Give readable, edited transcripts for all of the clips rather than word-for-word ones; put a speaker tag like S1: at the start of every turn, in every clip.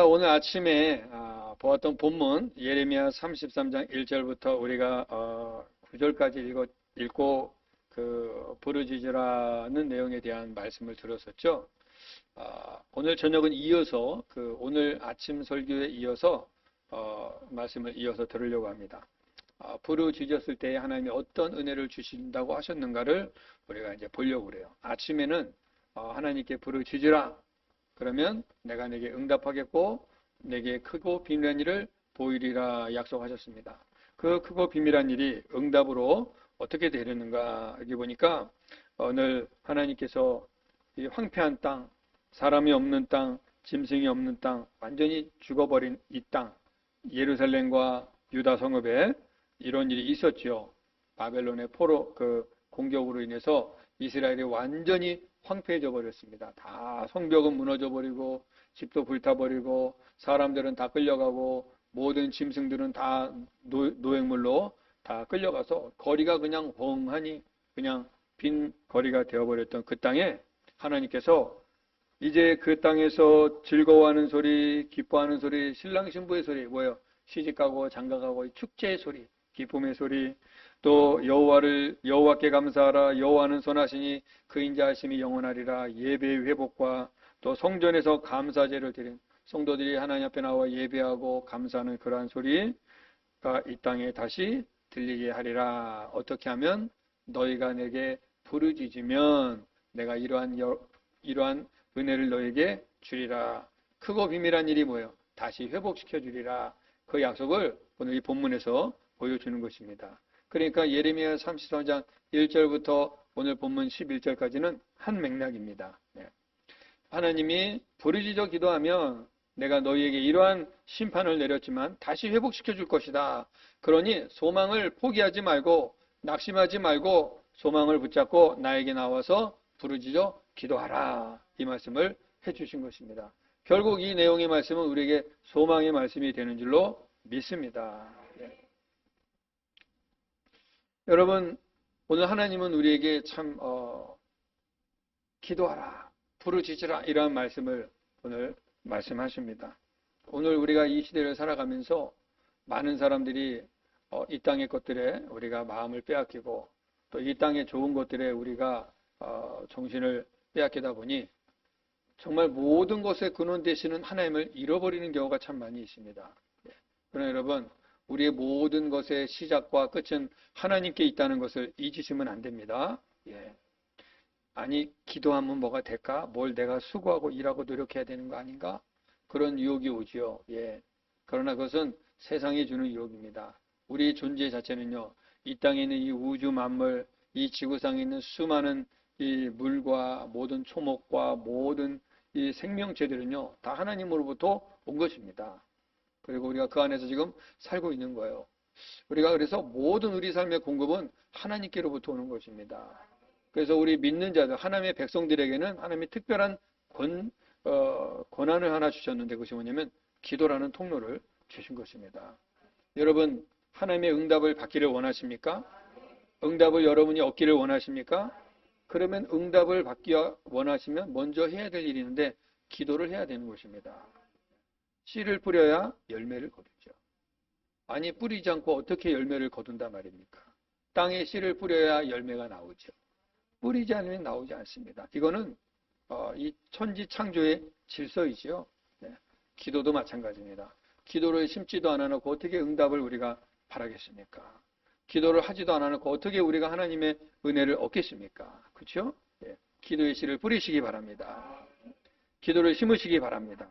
S1: 오늘 아침에 보았던 본문 예레미야 33장 1절부터 우리가 9절까지 읽고 부르짖으라는 내용에 대한 말씀을 들었었죠. 오늘 저녁은 이어서 오늘 아침 설교에 이어서 말씀을 이어서 들으려고 합니다. 부르짖었을 때 하나님이 어떤 은혜를 주신다고 하셨는가를 우리가 이제 보려고 그래요. 아침에는 하나님께 부르짖으라. 그러면 내가 내게 응답하겠고 내게 크고 비밀한 일을 보이리라 약속하셨습니다. 그 크고 비밀한 일이 응답으로 어떻게 되려는가 여기 보니까 오늘 하나님께서 이 황폐한 땅, 사람이 없는 땅, 짐승이 없는 땅, 완전히 죽어버린 이 땅, 예루살렘과 유다 성읍에 이런 일이 있었죠. 바벨론의 공격으로 인해서 이스라엘이 완전히 황폐해져 버렸습니다. 다 성벽은 무너져 버리고 집도 불타버리고 사람들은 다 끌려가고 모든 짐승들은 다 노획물로 다 끌려가서 거리가 그냥 멍하니 그냥 빈 거리가 되어버렸던 그 땅에 하나님께서 이제 그 땅에서 즐거워하는 소리, 기뻐하는 소리, 신랑 신부의 소리, 뭐예요? 시집가고 장가가고 축제의 소리, 기쁨의 소리, 또 여호와께 감사하라. 여호와는 선하시니 그 인자하심이 영원하리라. 예배의 회복과 또 성전에서 감사제를 드린 성도들이 하나님 앞에 나와 예배하고 감사하는 그러한 소리가 이 땅에 다시 들리게 하리라. 어떻게 하면 너희가 내게 부르짖으면 내가 이러한 은혜를 너에게 주리라. 크고 비밀한 일이 뭐예요? 다시 회복시켜 주리라. 그 약속을 오늘 이 본문에서 보여주는 것입니다. 그러니까 예레미야 33장 1절부터 오늘 본문 11절까지는 한 맥락입니다. 하나님이 부르짖어 기도하면 내가 너희에게 이러한 심판을 내렸지만 다시 회복시켜 줄 것이다. 그러니 소망을 포기하지 말고 낙심하지 말고 소망을 붙잡고 나에게 나와서 부르짖어 기도하라. 이 말씀을 해주신 것입니다. 결국 이 내용의 말씀은 우리에게 소망의 말씀이 되는 줄로 믿습니다. 여러분, 오늘 하나님은 우리에게 참 기도하라, 부르짖으라 이러한 말씀을 오늘 말씀하십니다. 오늘 우리가 이 시대를 살아가면서 많은 사람들이 이 땅의 것들에 우리가 마음을 빼앗기고 또 이 땅의 좋은 것들에 우리가 정신을 빼앗기다 보니 정말 모든 것의 근원 되시는 하나님을 잃어버리는 경우가 참 많이 있습니다. 그러나 여러분, 우리의 모든 것의 시작과 끝은 하나님께 있다는 것을 잊으시면 안 됩니다. 아니, 기도하면 뭐가 될까? 뭘 내가 수고하고 일하고 노력해야 되는 거 아닌가? 그런 유혹이 오지요. 그러나 그것은 세상이 주는 유혹입니다. 우리의 존재 자체는요, 이 땅에 있는 이 우주 만물, 이 지구상에 있는 수많은 이 물과 모든 초목과 모든 이 생명체들은요, 다 하나님으로부터 온 것입니다. 그리고 우리가 그 안에서 지금 살고 있는 거예요. 우리가 그래서 모든 우리 삶의 공급은 하나님께로부터 오는 것입니다. 그래서 우리 믿는 자들, 하나님의 백성들에게는 하나님이 특별한 권한을 하나 주셨는데 그것이 뭐냐면 기도라는 통로를 주신 것입니다. 여러분, 하나님의 응답을 받기를 원하십니까? 응답을 여러분이 얻기를 원하십니까? 그러면 응답을 받기 원하시면 먼저 해야 될 일이 있는데 기도를 해야 되는 것입니다. 씨를 뿌려야 열매를 거두죠. 아니, 뿌리지 않고 어떻게 열매를 거둔단 말입니까? 땅에 씨를 뿌려야 열매가 나오죠. 뿌리지 않으면 나오지 않습니다. 이거는 이 천지 창조의 질서이죠. 기도도 마찬가지입니다. 기도를 심지도 않아놓고 어떻게 응답을 우리가 바라겠습니까? 기도를 하지도 않아놓고 어떻게 우리가 하나님의 은혜를 얻겠습니까? 그렇죠? 기도의 씨를 뿌리시기 바랍니다. 기도를 심으시기 바랍니다.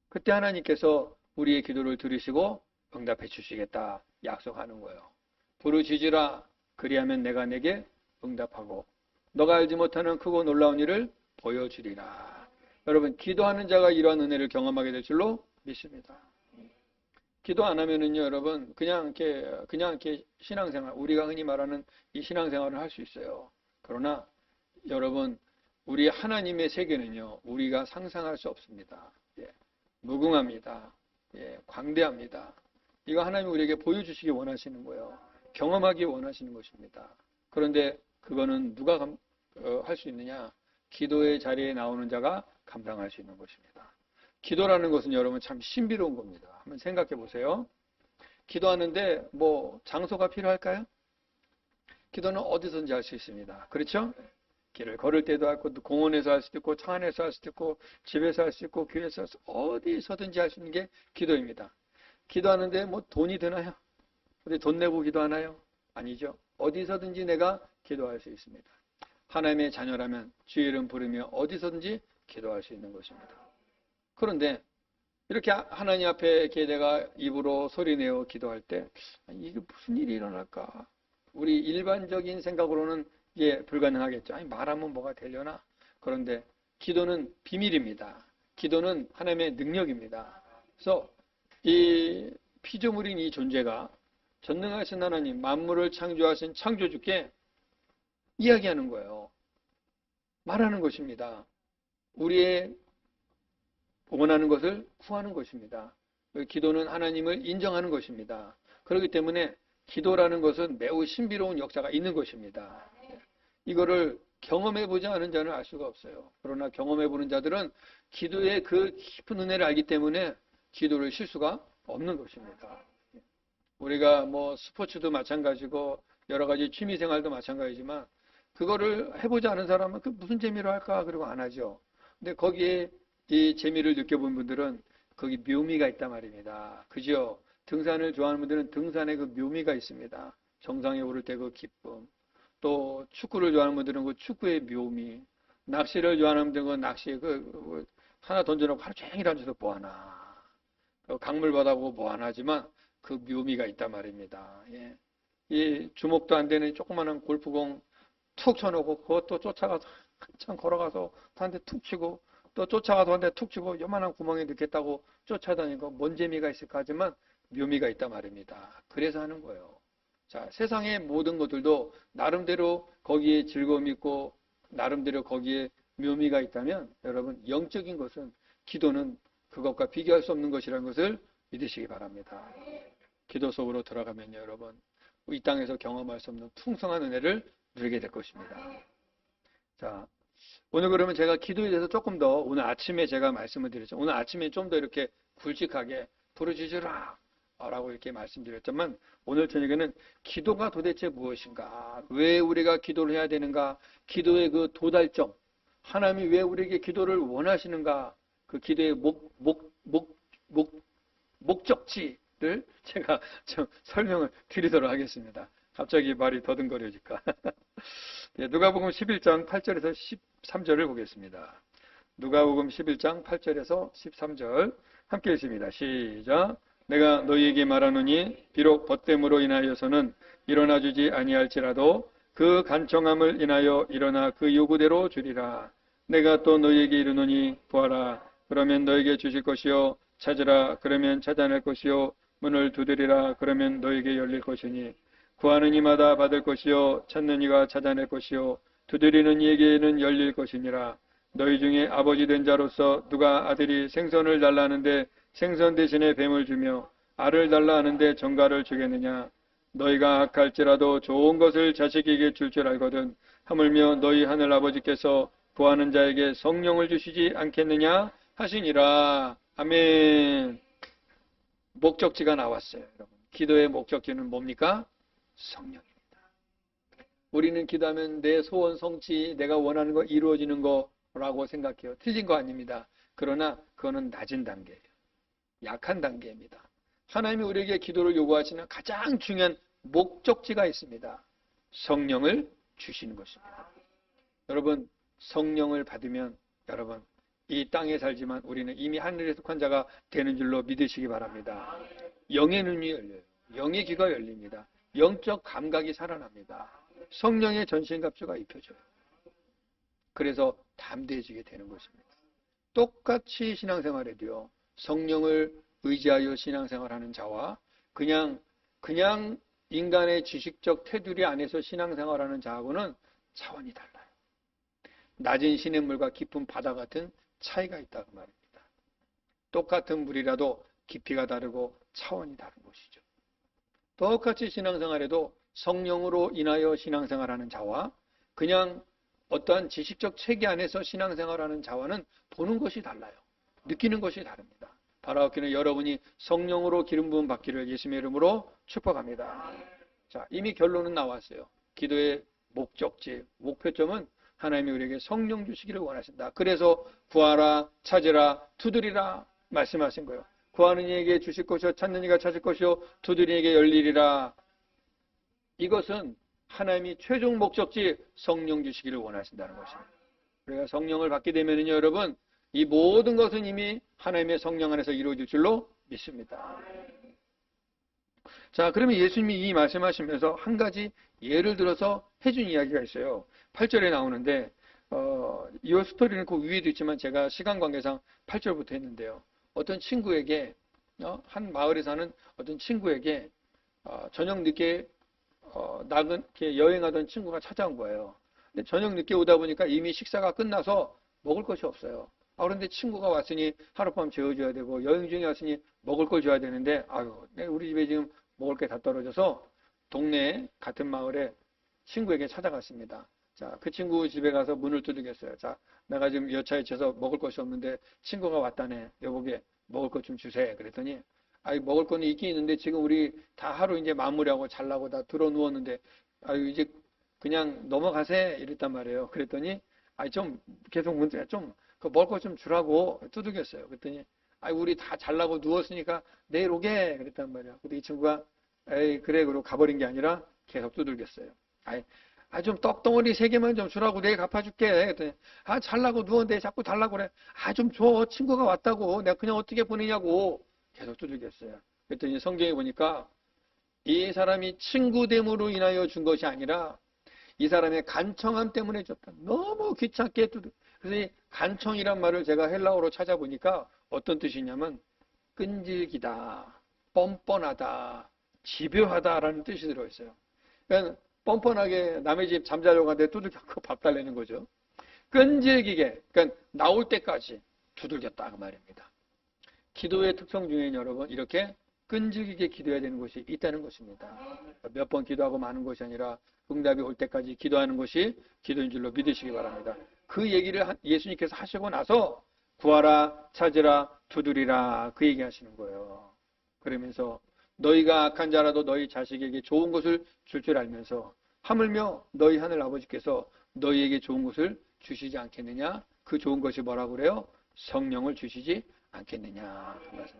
S1: 그때 하나님께서 우리의 기도를 들으시고 응답해 주시겠다 약속하는 거예요. 부르짖으라. 그리하면 내가 내게 응답하고 너가 알지 못하는 크고 놀라운 일을 보여주리라. 여러분, 기도하는 자가 이러한 은혜를 경험하게 될 줄로 믿습니다. 기도 안 하면은요, 여러분, 그냥 이렇게 신앙생활, 우리가 흔히 말하는 이 신앙생활을 할 수 있어요. 그러나 여러분, 우리 하나님의 세계는요, 우리가 상상할 수 없습니다. 무궁합니다. 광대합니다. 이거 하나님이 우리에게 보여주시기 원하시는 거예요. 경험하기 원하시는 것입니다. 그런데 그거는 누가 할 수 있느냐? 기도의 자리에 나오는 자가 감당할 수 있는 것입니다. 기도라는 것은 여러분 참 신비로운 겁니다. 한번 생각해 보세요. 기도하는데 뭐 장소가 필요할까요? 기도는 어디서든지 할 수 있습니다. 그렇죠? 길을 걸을 때도 할 수 있고, 공원에서 할 수도 있고, 차 안에서 할 수도 있고, 집에서 할 수 있고, 교회에서 할 수 있고, 어디서든지 할 수 있는 게 기도입니다. 기도하는데 뭐 돈이 드나요? 어디 돈 내고 기도하나요? 아니죠. 어디서든지 내가 기도할 수 있습니다. 하나님의 자녀라면 주의 이름 부르며 어디서든지 기도할 수 있는 것입니다. 그런데 이렇게 하나님 앞에 이렇게 내가 입으로 소리내어 기도할 때 이게 무슨 일이 일어날까? 우리 일반적인 생각으로는 이게 불가능하겠죠. 아니 말하면 뭐가 되려나? 그런데 기도는 비밀입니다. 기도는 하나님의 능력입니다. 그래서 이 피조물인 이 존재가 전능하신 하나님, 만물을 창조하신 창조주께 이야기하는 거예요. 말하는 것입니다. 우리의 원하는 것을 구하는 것입니다. 기도는 하나님을 인정하는 것입니다. 그렇기 때문에 기도라는 것은 매우 신비로운 역사가 있는 것입니다. 이거를 경험해보지 않은 자는 알 수가 없어요. 그러나 경험해보는 자들은 기도의 그 깊은 은혜를 알기 때문에 기도를 쉴 수가 없는 것입니다. 우리가 뭐 스포츠도 마찬가지고 여러 가지 취미생활도 마찬가지지만 그거를 해보지 않은 사람은 그 무슨 재미로 할까 그러고 안 하죠. 근데 거기에 이 재미를 느껴본 분들은 거기 묘미가 있단 말입니다. 그죠? 등산을 좋아하는 분들은 등산에 그 묘미가 있습니다. 정상에 오를 때 그 기쁨. 또 축구를 좋아하는 분들은 그 축구의 묘미. 낚시를 좋아하는 분들은 그 낚시의 하나 던져놓고 하루 종일 앉아서 뭐하나. 강물 바다보고 뭐하나지만 그 묘미가 있단 말입니다. 예. 이 주먹도 안 되는 조그마한 골프공 툭 쳐놓고 그것도 쫓아가서 한참 걸어가서 한 대 툭 치고 또 쫓아가서 한 대 툭 치고 요만한 구멍에 넣겠다고 쫓아다니고 뭔 재미가 있을까 하지만 묘미가 있단 말입니다. 그래서 하는 거예요. 자, 세상의 모든 것들도 나름대로 거기에 즐거움이 있고 나름대로 거기에 묘미가 있다면 여러분 영적인 것은 기도는 그것과 비교할 수 없는 것이라는 것을 믿으시기 바랍니다. 기도 속으로 들어가면 여러분 이 땅에서 경험할 수 없는 풍성한 은혜를 누리게 될 것입니다. 자, 오늘 그러면 제가 기도에 대해서 조금 더 오늘 아침에 제가 말씀을 드렸죠. 오늘 아침에 좀 더 이렇게 굵직하게 부르짖으라 라고 이렇게 말씀드렸지만 오늘 저녁에는 기도가 도대체 무엇인가? 왜 우리가 기도를 해야 되는가? 기도의 그 도달점, 하나님이 왜 우리에게 기도를 원하시는가? 그 기도의 목적지를 제가 좀 설명을 드리도록 하겠습니다. 갑자기 말이 더듬거려질까? 누가복음 11장 8절에서 13절을 보겠습니다. 누가복음 11장 8절에서 13절 함께 읽습니다. 시작. 내가 너희에게 말하노니 비록 벗됨으로 인하여서는 일어나 주지 아니할지라도 그 간청함을 인하여 일어나 그 요구대로 주리라. 내가 또 너희에게 이르노니 구하라. 그러면 너에게 주실 것이요 찾으라. 그러면 찾아낼 것이요 문을 두드리라. 그러면 너에게 열릴 것이니 구하는 이마다 받을 것이요 찾는 이가 찾아낼 것이요 두드리는 이에게는 열릴 것이니라. 너희 중에 아버지 된 자로서 누가 아들이 생선을 달라 하는데 생선 대신에 뱀을 주며 알을 달라 하는데 정갈을 주겠느냐. 너희가 악할지라도 좋은 것을 자식에게 줄 줄 알거든 하물며 너희 하늘 아버지께서 구하는 자에게 성령을 주시지 않겠느냐 하시니라. 아멘. 목적지가 나왔어요. 여러분. 기도의 목적지는 뭡니까? 성령입니다. 우리는 기도하면 내 소원 성취, 내가 원하는 거 이루어지는 거라고 생각해요. 틀린 거 아닙니다. 그러나 그거는 낮은 단계예요. 약한 단계입니다. 하나님이 우리에게 기도를 요구하시는 가장 중요한 목적지가 있습니다. 성령을 주시는 것입니다. 여러분, 성령을 받으면 여러분 이 땅에 살지만 우리는 이미 하늘에 속한 자가 되는 줄로 믿으시기 바랍니다. 영의 눈이 열려요. 영의 귀가 열립니다. 영적 감각이 살아납니다. 성령의 전신갑주가 입혀져요. 그래서 담대해지게 되는 것입니다. 똑같이 신앙생활에도요. 성령을 의지하여 신앙생활하는 자와 그냥 인간의 지식적 테두리 안에서 신앙생활하는 자하고는 차원이 달라요. 낮은 시냇물과 깊은 바다 같은 차이가 있다고 말입니다. 똑같은 물이라도 깊이가 다르고 차원이 다른 것이죠. 똑같이 신앙생활에도 성령으로 인하여 신앙생활하는 자와 그냥 어떠한 지식적 체계 안에서 신앙생활하는 자와는 보는 것이 달라요. 느끼는 것이 다릅니다. 바라옵기는 여러분이 성령으로 기름 부음 받기를 예수님의 이름으로 축복합니다. 자, 이미 결론은 나왔어요. 기도의 목적지, 목표점은 하나님이 우리에게 성령 주시기를 원하신다. 그래서 구하라, 찾으라, 두드리라 말씀하신 거예요. 구하는 이에게 주실 것이요, 찾는 이가 찾을 것이요, 두드리는 이에게 열리리라. 이것은 하나님이 최종 목적지 성령 주시기를 원하신다는 것입니다. 우리가 성령을 받게 되면요, 여러분, 이 모든 것은 이미 하나님의 성령 안에서 이루어질 줄로 믿습니다. 자, 그러면 예수님이 이 말씀하시면서 한 가지 예를 들어서 해준 이야기가 있어요. 8절에 나오는데 이 스토리는 그 위에도 있지만 제가 시간 관계상 8절부터 했는데요. 어떤 친구에게 한 마을에 사는 어떤 친구에게 저녁 늦게 이렇게 여행하던 친구가 찾아온 거예요. 근데 저녁 늦게 오다 보니까 이미 식사가 끝나서 먹을 것이 없어요. 그런데 친구가 왔으니 하룻밤 재워줘야 되고 여행 중에 왔으니 먹을 걸 줘야 되는데 우리 집에 지금 먹을 게 다 떨어져서 동네 같은 마을에 친구에게 찾아갔습니다. 자, 그 친구 집에 가서 문을 두들겼어요. 자, 내가 지금 여차에 쳐서 먹을 것이 없는데 친구가 왔다네. 여보게 먹을 것 좀 주세요. 그랬더니 먹을 거는 있긴 있는데 지금 우리 다 하루 이제 마무리하고 잘라고 다 들어 누웠는데 이제 그냥 넘어가세 이랬단 말이에요. 그랬더니 좀 계속 문제가 좀 그 먹을 거 좀 주라고 두들겼어요. 그랬더니 우리 다 잘라고 누웠으니까 내일 오게 그랬단 말이에요. 근데 이 친구가 그래 그러고 가버린 게 아니라 계속 두들겼어요. 좀 떡덩어리 3개만 좀 주라고 내일 갚아줄게. 그랬더니 잘라고 누웠는데 자꾸 달라고 그래. 좀 줘. 친구가 왔다고. 내가 그냥 어떻게 보내냐고 계속 두들겼어요. 그랬더니 성경에 보니까 이 사람이 친구됨으로 인하여 준 것이 아니라 이 사람의 간청함 때문에 줬다. 너무 귀찮게 두들. 그래서 이 간청이란 말을 제가 헬라어로 찾아보니까 어떤 뜻이냐면 끈질기다, 뻔뻔하다, 집요하다라는 뜻이 들어있어요. 그러니까 뻔뻔하게 남의 집 잠자려고 하는데 두들겨 밥 달라는 거죠. 끈질기게, 그러니까 나올 때까지 두들겼다 그 말입니다. 기도의 특성 중에는 여러분 이렇게 끈질기게 기도해야 되는 것이 있다는 것입니다. 몇 번 기도하고 마는 것이 아니라 응답이 올 때까지 기도하는 것이 기도인 줄로 믿으시기 바랍니다. 그 얘기를 예수님께서 하시고 나서 구하라, 찾으라, 두드리라 그 얘기하시는 거예요. 그러면서 너희가 악한 자라도 너희 자식에게 좋은 것을 줄 줄 알면서 하물며 너희 하늘 아버지께서 너희에게 좋은 것을 주시지 않겠느냐? 그 좋은 것이 뭐라고 그래요? 성령을 주시지 않겠느냐? 그 말씀.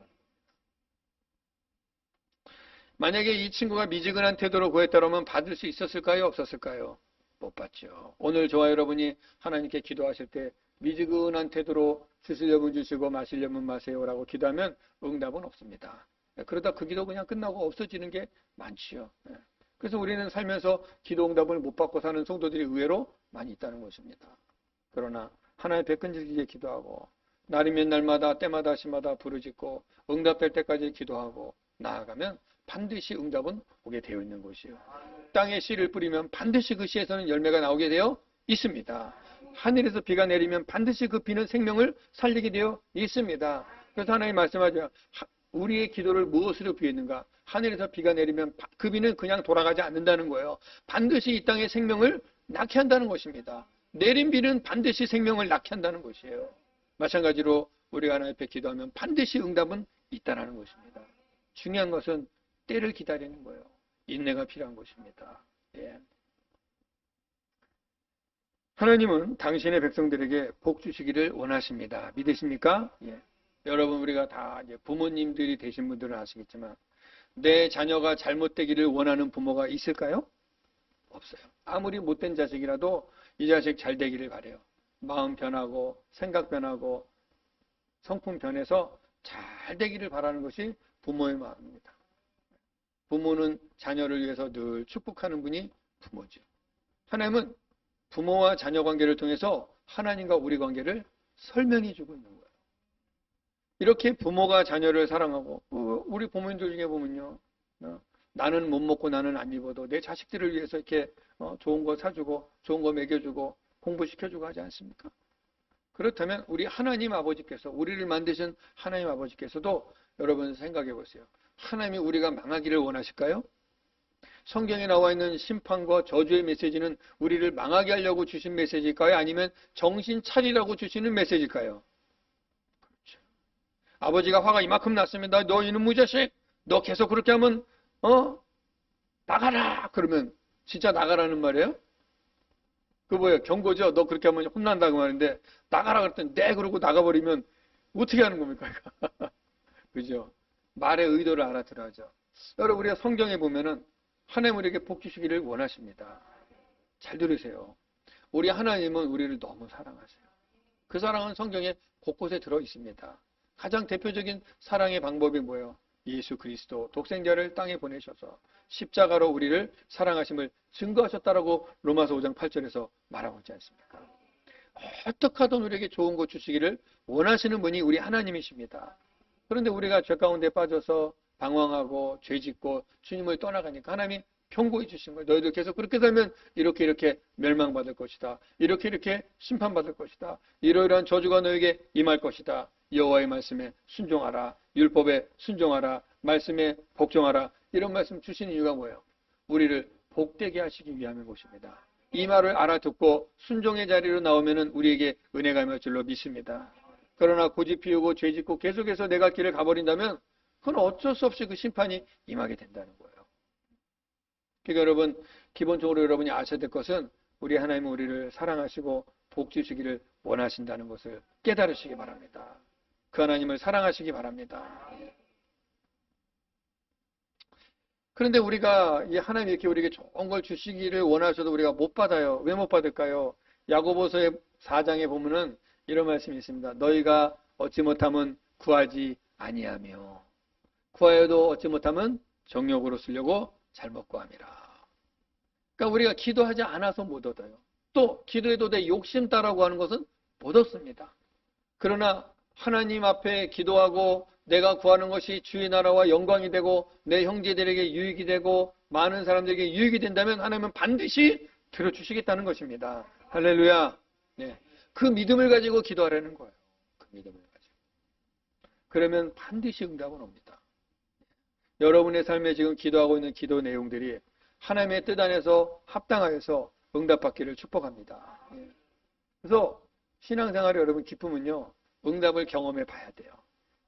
S1: 만약에 이 친구가 미지근한 태도로 구했다면 받을 수 있었을까요? 없었을까요? 못 받죠. 오늘 저와 여러분이 하나님께 기도하실 때 미지근한 태도로 주시려면 주시고 마시려면 마세요라고 기도하면 응답은 없습니다. 그러다 그 기도 그냥 끝나고 없어지는 게 많지요. 그래서 우리는 살면서 기도 응답을 못 받고 사는 성도들이 의외로 많이 있다는 것입니다. 그러나 하나님 앞에 끈질기게 기도하고 날이면 날마다 때마다 시마다 부르짖고 응답될 때까지 기도하고 나아가면 반드시 응답은 오게 되어 있는 것이요. 땅에 씨를 뿌리면 반드시 그 씨에서는 열매가 나오게 되어 있습니다. 하늘에서 비가 내리면 반드시 그 비는 생명을 살리게 되어 있습니다. 그래서 하나님 말씀하죠. 우리의 기도를 무엇으로 비했는가? 하늘에서 비가 내리면 그 비는 그냥 돌아가지 않는다는 거예요. 반드시 이 땅에 생명을 낳게 한다는 것입니다. 내린 비는 반드시 생명을 낳게 한다는 것이에요. 마찬가지로 우리가 하나님 앞에 기도하면 반드시 응답은 있다는 것입니다. 중요한 것은 때를 기다리는 거예요. 인내가 필요한 것입니다. 예. 하나님은 당신의 백성들에게 복 주시기를 원하십니다. 믿으십니까? 예. 여러분 우리가 다 이제 부모님들이 되신 분들은 아시겠지만 내 자녀가 잘못되기를 원하는 부모가 있을까요? 없어요. 아무리 못된 자식이라도 이 자식 잘 되기를 바라요. 마음 변하고 생각 변하고 성품 변해서 잘 되기를 바라는 것이 부모의 마음입니다. 부모는 자녀를 위해서 늘 축복하는 분이 부모죠. 하나님은 부모와 자녀 관계를 통해서 하나님과 우리 관계를 설명해 주고 있는 거예요. 이렇게 부모가 자녀를 사랑하고 우리 부모님들 중에 보면요. 나는 못 먹고 나는 안 입어도 내 자식들을 위해서 이렇게 좋은 거 사주고 좋은 거 먹여주고 공부시켜주고 하지 않습니까? 그렇다면 우리 하나님 아버지께서 우리를 만드신 하나님 아버지께서도 여러분 생각해 보세요. 하나님이 우리가 망하기를 원하실까요? 성경에 나와 있는 심판과 저주의 메시지는 우리를 망하게 하려고 주신 메시지일까요? 아니면 정신 차리라고 주시는 메시지일까요? 그렇죠. 아버지가 화가 이만큼 났습니다. 너 이놈의 자식, 너 계속 그렇게 하면 나가라. 그러면 진짜 나가라는 말이에요? 그 뭐예요? 경고죠. 너 그렇게 하면 혼난다고 말인데 나가라 그랬더니 네 그러고 나가버리면 어떻게 하는 겁니까? 그죠? 말의 의도를 알아들어야죠. 여러분 우리가 성경에 보면은 하나님 우리에게 복 주시기를 원하십니다. 잘 들으세요. 우리 하나님은 우리를 너무 사랑하세요. 그 사랑은 성경에 곳곳에 들어 있습니다. 가장 대표적인 사랑의 방법이 뭐예요? 예수 그리스도 독생자를 땅에 보내셔서 십자가로 우리를 사랑하심을 증거하셨다라고 로마서 5장 8절에서 말하고 있지 않습니까? 어떻게 하든 우리에게 좋은 것 주시기를 원하시는 분이 우리 하나님이십니다. 그런데 우리가 죄 가운데 빠져서 방황하고 죄짓고 주님을 떠나가니까 하나님이 경고해 주신 거예요. 너희들 계속 그렇게 살면 이렇게 멸망받을 것이다. 이렇게 심판받을 것이다. 이러이러한 저주가 너에게 임할 것이다. 여호와의 말씀에 순종하라. 율법에 순종하라. 말씀에 복종하라. 이런 말씀 주시는 이유가 뭐예요? 우리를 복되게 하시기 위함인 것입니다. 이 말을 알아듣고 순종의 자리로 나오면 우리에게 은혜가 임할 줄로 믿습니다. 그러나 고집 피우고 죄짓고 계속해서 내가 길을 가버린다면 그건 어쩔 수 없이 그 심판이 임하게 된다는 거예요. 그러니까 여러분 기본적으로 여러분이 아셔야 될 것은 우리 하나님은 우리를 사랑하시고 복 주시기를 원하신다는 것을 깨달으시기 바랍니다. 그 하나님을 사랑하시기 바랍니다. 그런데 우리가 이 하나님이 이렇게 우리에게 좋은 걸 주시기를 원하셔도 우리가 못 받아요. 왜 못 받을까요? 야고보서의 4장에 보면은 이런 말씀이 있습니다. 너희가 얻지 못하면 구하지 아니하며 구하여도 얻지 못하면 정욕으로 쓰려고 잘못 구함이라. 그러니까 우리가 기도하지 않아서 못 얻어요. 또 기도해도 내 욕심 따라고 하는 것은 못 얻습니다. 그러나 하나님 앞에 기도하고 내가 구하는 것이 주의 나라와 영광이 되고 내 형제들에게 유익이 되고 많은 사람들에게 유익이 된다면 하나님은 반드시 들어주시겠다는 것입니다. 할렐루야. 네. 그 믿음을 가지고 기도하라는 거예요. 그 믿음을 가지고. 그러면 반드시 응답은 옵니다. 여러분의 삶에 지금 기도하고 있는 기도 내용들이 하나님의 뜻 안에서 합당하여서 응답받기를 축복합니다. 그래서 신앙생활에 여러분 기쁨은요. 응답을 경험해 봐야 돼요.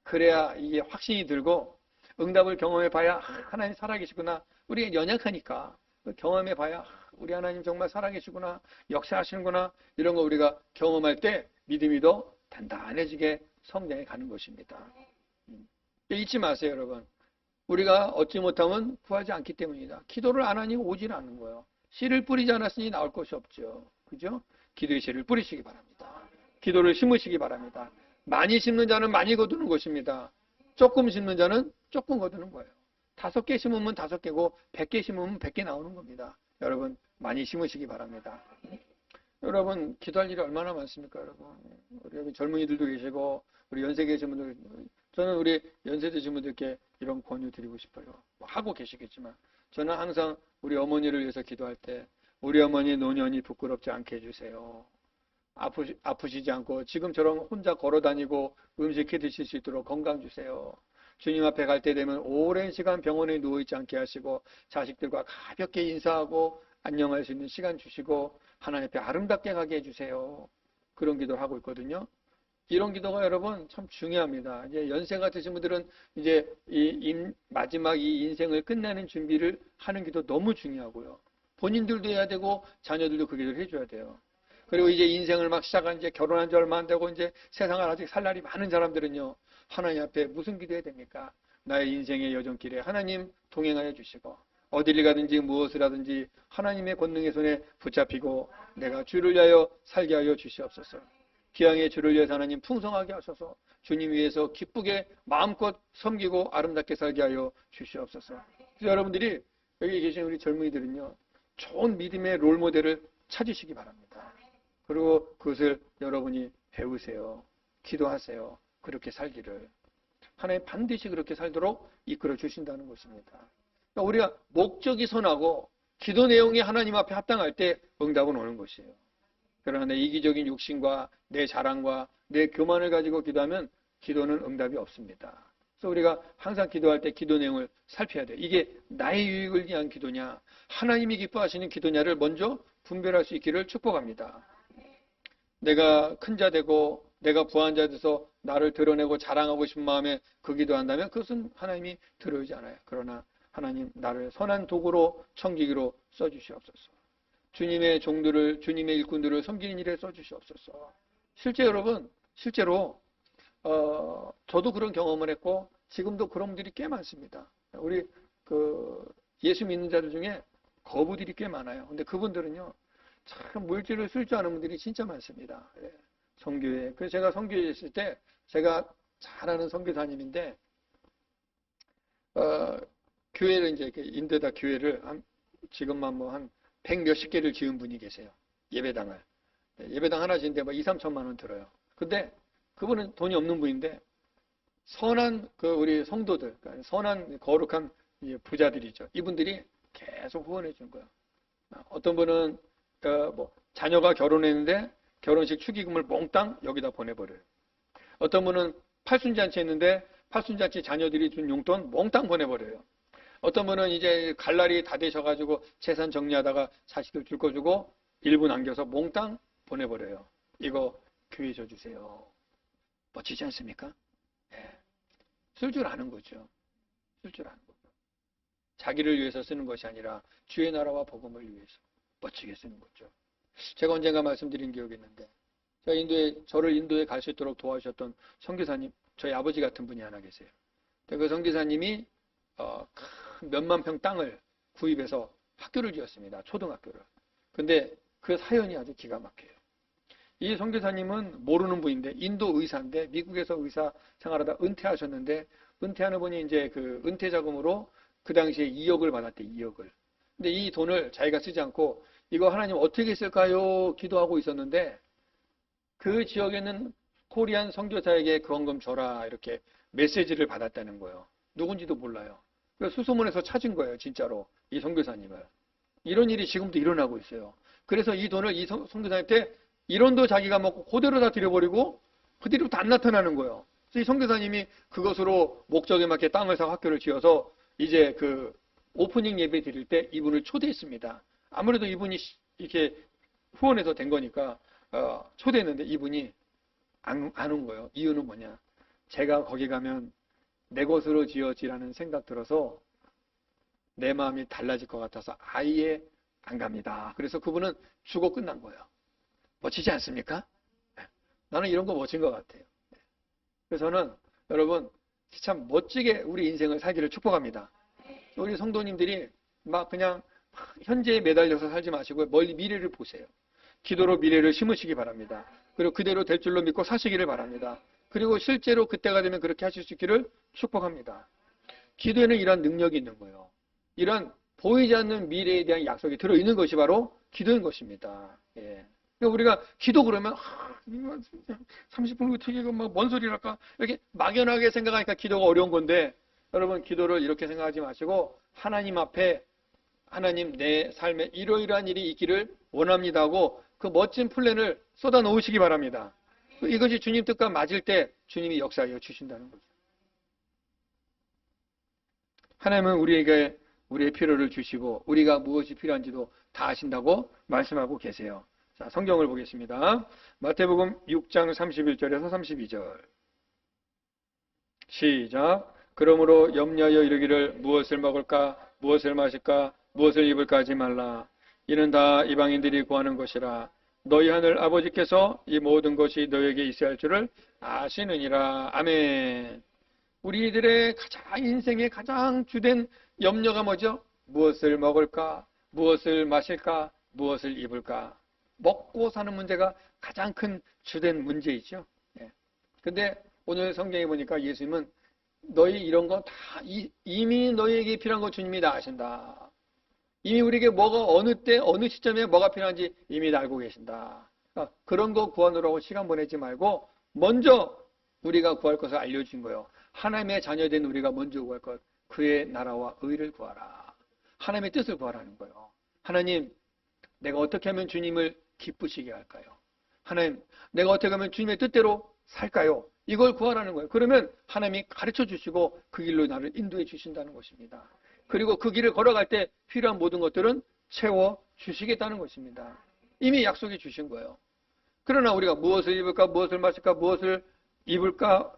S1: 그래야 이게 확신이 들고 응답을 경험해 봐야 하나님 살아계시구나. 우리가 연약하니까 경험해 봐야 우리 하나님 정말 살아계시구나. 역사하시는구나. 이런 거 우리가 경험할 때 믿음이 더 단단해지게 성장해 가는 것입니다. 잊지 마세요 여러분. 우리가 얻지 못하면 구하지 않기 때문이다. 기도를 안 하니 오질 않는 거예요. 씨를 뿌리지 않았으니 나올 것이 없죠. 그죠? 기도의 씨를 뿌리시기 바랍니다. 기도를 심으시기 바랍니다. 많이 심는 자는 많이 거두는 것입니다. 조금 심는 자는 조금 거두는 거예요. 5개 심으면 5개고 100개 심으면 100개 나오는 겁니다. 여러분 많이 심으시기 바랍니다. 여러분 기도할 일이 얼마나 많습니까 여러분. 우리 여기 젊은이들도 계시고 우리 연세 계신 분들 저는 우리 연세 드신 분들께 이런 권유 드리고 싶어요. 하고 계시겠지만 저는 항상 우리 어머니를 위해서 기도할 때 우리 어머니 노년이 부끄럽지 않게 해주세요. 아프시지 않고 지금처럼 혼자 걸어다니고 음식 해 드실 수 있도록 건강 주세요. 주님 앞에 갈 때 되면 오랜 시간 병원에 누워있지 않게 하시고 자식들과 가볍게 인사하고 안녕할 수 있는 시간 주시고 하나님 앞에 아름답게 가게 해주세요. 그런 기도를 하고 있거든요. 이런 기도가 여러분 참 중요합니다. 이제 연세가 드신 분들은 이제 마지막 이 인생을 끝내는 준비를 하는 기도 너무 중요하고요. 본인들도 해야 되고 자녀들도 그 기도를 해줘야 돼요. 그리고 이제 인생을 막 시작한 이제 결혼한 지 얼마 안 되고 이제 세상을 아직 살 날이 많은 사람들은요. 하나님 앞에 무슨 기도해야 됩니까? 나의 인생의 여정길에 하나님 동행하여 주시고 어디를 가든지 무엇을 하든지 하나님의 권능의 손에 붙잡히고 내가 주를 위하여 살게 하여 주시옵소서. 기왕에 주를 위해서 하나님 풍성하게 하셔서 주님 위해서 기쁘게 마음껏 섬기고 아름답게 살게 하여 주시옵소서. 그래서 여러분들이 여기 계신 우리 젊은이들은요. 좋은 믿음의 롤모델을 찾으시기 바랍니다. 그리고 그것을 여러분이 배우세요. 기도하세요. 그렇게 살기를. 하나님 반드시 그렇게 살도록 이끌어 주신다는 것입니다. 그러니까 우리가 목적이 선하고 기도 내용이 하나님 앞에 합당할 때 응답은 오는 것이에요. 그러나 내 이기적인 욕심과 내 자랑과 내 교만을 가지고 기도하면 기도는 응답이 없습니다. 그래서 우리가 항상 기도할 때 기도 내용을 살펴야 돼요. 이게 나의 유익을 위한 기도냐 하나님이 기뻐하시는 기도냐를 먼저 분별할 수 있기를 축복합니다. 내가 큰 자 되고 내가 부한 자 돼서 나를 드러내고 자랑하고 싶은 마음에 그 기도한다면 그것은 하나님이 들어오지 않아요. 그러나 하나님 나를 선한 도구로 섬기기로 써주시옵소서. 주님의 종들을, 주님의 일꾼들을 섬기는 일에 써주시옵소서. 실제 여러분, 실제로 저도 그런 경험을 했고 지금도 그런 분들이 꽤 많습니다. 우리 예수 믿는 자들 중에 거부들이 꽤 많아요. 근데 그분들은요, 참 물질을 쓸 줄 아는 분들이 진짜 많습니다. 예, 선교회. 그래서 제가 선교회에 있을 때 제가 잘 아는 선교사님인데 교회를 이제 인도에다 교회를 지금만 뭐 한 100몇십 개를 지은 분이 계세요. 예배당을. 예배당 하나 지는데 뭐 2, 3천만 원 들어요. 근데 그분은 돈이 없는 분인데 선한 우리 성도들, 그러니까 선한 거룩한 부자들이죠. 이분들이 계속 후원해 준 거예요. 어떤 분은 뭐 자녀가 결혼했는데 결혼식 축의금을 몽땅 여기다 보내버려요. 어떤 분은 팔순잔치 했는데 팔순잔치 자녀들이 준 용돈 몽땅 보내버려요. 어떤 분은 이제 갈 날이 다 되셔가지고 재산 정리하다가 자식들 줄 거 주고 일부 남겨서 몽땅 보내버려요. 이거 교회 줘주세요. 멋지지 않습니까? 네. 쓸 줄 아는 거죠. 쓸 줄 아는 거죠. 자기를 위해서 쓰는 것이 아니라 주의 나라와 복음을 위해서 멋지게 쓰는 거죠. 제가 언젠가 말씀드린 기억이 있는데 저를 인도에 갈 수 있도록 도와주셨던 선교사님, 저희 아버지 같은 분이 하나 계세요. 그 선교사님이 몇만 평 땅을 구입해서 학교를 지었습니다. 초등학교를. 근데 그 사연이 아주 기가 막혀요. 이 선교사님은 모르는 분인데 인도 의사인데 미국에서 의사 생활하다 은퇴하셨는데 은퇴하는 분이 이제 그 은퇴 자금으로 그 당시에 2억을 받았대. 2억을. 근데 이 돈을 자기가 쓰지 않고 이거 하나님 어떻게 쓸까요? 기도하고 있었는데 그 지역에는 코리안 선교사에게 그 헌금 줘라 이렇게 메시지를 받았다는 거예요. 누군지도 몰라요. 그래서 수소문에서 찾은 거예요. 진짜로 이 선교사님을. 이런 일이 지금도 일어나고 있어요. 그래서 이 돈을 이 선교사님한테 1원도 자기가 먹고 그대로 다 드려버리고 그 뒤로부터 안 나타나는 거예요. 그래서 이 선교사님이 그것으로 목적에 맞게 땅을 사고 학교를 지어서 이제 그 오프닝 예배 드릴 때 이분을 초대했습니다. 아무래도 이분이 이렇게 후원해서 된 거니까 초대했는데 이분이 안 온 거예요. 이유는 뭐냐? 제가 거기 가면 내 것으로 지어지라는 생각 들어서 내 마음이 달라질 것 같아서 아예 안 갑니다. 그래서 그분은 죽어 끝난 거예요. 멋지지 않습니까? 나는 이런 거 멋진 것 같아요. 그래서 저는 여러분 참 멋지게 우리 인생을 살기를 축복합니다. 우리 성도님들이 막 그냥 현재에 매달려서 살지 마시고 멀리 미래를 보세요. 기도로 미래를 심으시기 바랍니다. 그리고 그대로 될 줄로 믿고 사시기를 바랍니다. 그리고 실제로 그때가 되면 그렇게 하실 수 있기를 축복합니다. 기도에는 이러한 능력이 있는 거예요. 이러한 보이지 않는 미래에 대한 약속이 들어있는 것이 바로 기도인 것입니다. 예. 그러니까 우리가 기도 그러면 30분 어떻게 이거 뭔 소리랄까 이렇게 막연하게 생각하니까 기도가 어려운 건데 여러분 기도를 이렇게 생각하지 마시고 하나님 앞에 하나님 내 삶에 이러이러한 일이 있기를 원합니다 하고 그 멋진 플랜을 쏟아 놓으시기 바랍니다. 이것이 주님 뜻과 맞을 때 주님이 역사하여 주신다는 거죠. 하나님은 우리에게 우리의 필요를 주시고 우리가 무엇이 필요한지도 다 아신다고 말씀하고 계세요. 자, 성경을 보겠습니다. 마태복음 6장 31절에서 32절. 시작. 그러므로 염려하여 이르기를 무엇을 먹을까, 무엇을 마실까, 무엇을 입을까 하지 말라. 이는 다 이방인들이 구하는 것이라. 너희 하늘 아버지께서 이 모든 것이 너에게 있어야 할 줄을 아시느니라. 아멘. 우리들의 인생의 가장 주된 염려가 뭐죠? 무엇을 먹을까? 무엇을 마실까? 무엇을 입을까? 먹고 사는 문제가 가장 큰 주된 문제이죠. 근데 오늘 성경에 보니까 예수님은 너희 이런 거 다 이미 너희에게 필요한 거 주님이 다 아신다. 이미 우리에게 뭐가 어느 때 어느 시점에 뭐가 필요한지 이미 다 알고 계신다. 그러니까 그런 거 구하느라고 시간 보내지 말고 먼저 우리가 구할 것을 알려준 거예요. 하나님의 자녀된 우리가 먼저 구할 것, 그의 나라와 의를 구하라. 하나님의 뜻을 구하라는 거예요. 하나님, 내가 어떻게 하면 주님을 기쁘시게 할까요? 하나님, 내가 어떻게 하면 주님의 뜻대로 살까요? 이걸 구하라는 거예요. 그러면 하나님이 가르쳐 주시고 그 길로 나를 인도해 주신다는 것입니다. 그리고 그 길을 걸어갈 때 필요한 모든 것들은 채워 주시겠다는 것입니다. 이미 약속해 주신 거예요. 그러나 우리가 무엇을 입을까, 무엇을 마실까, 무엇을 입을까?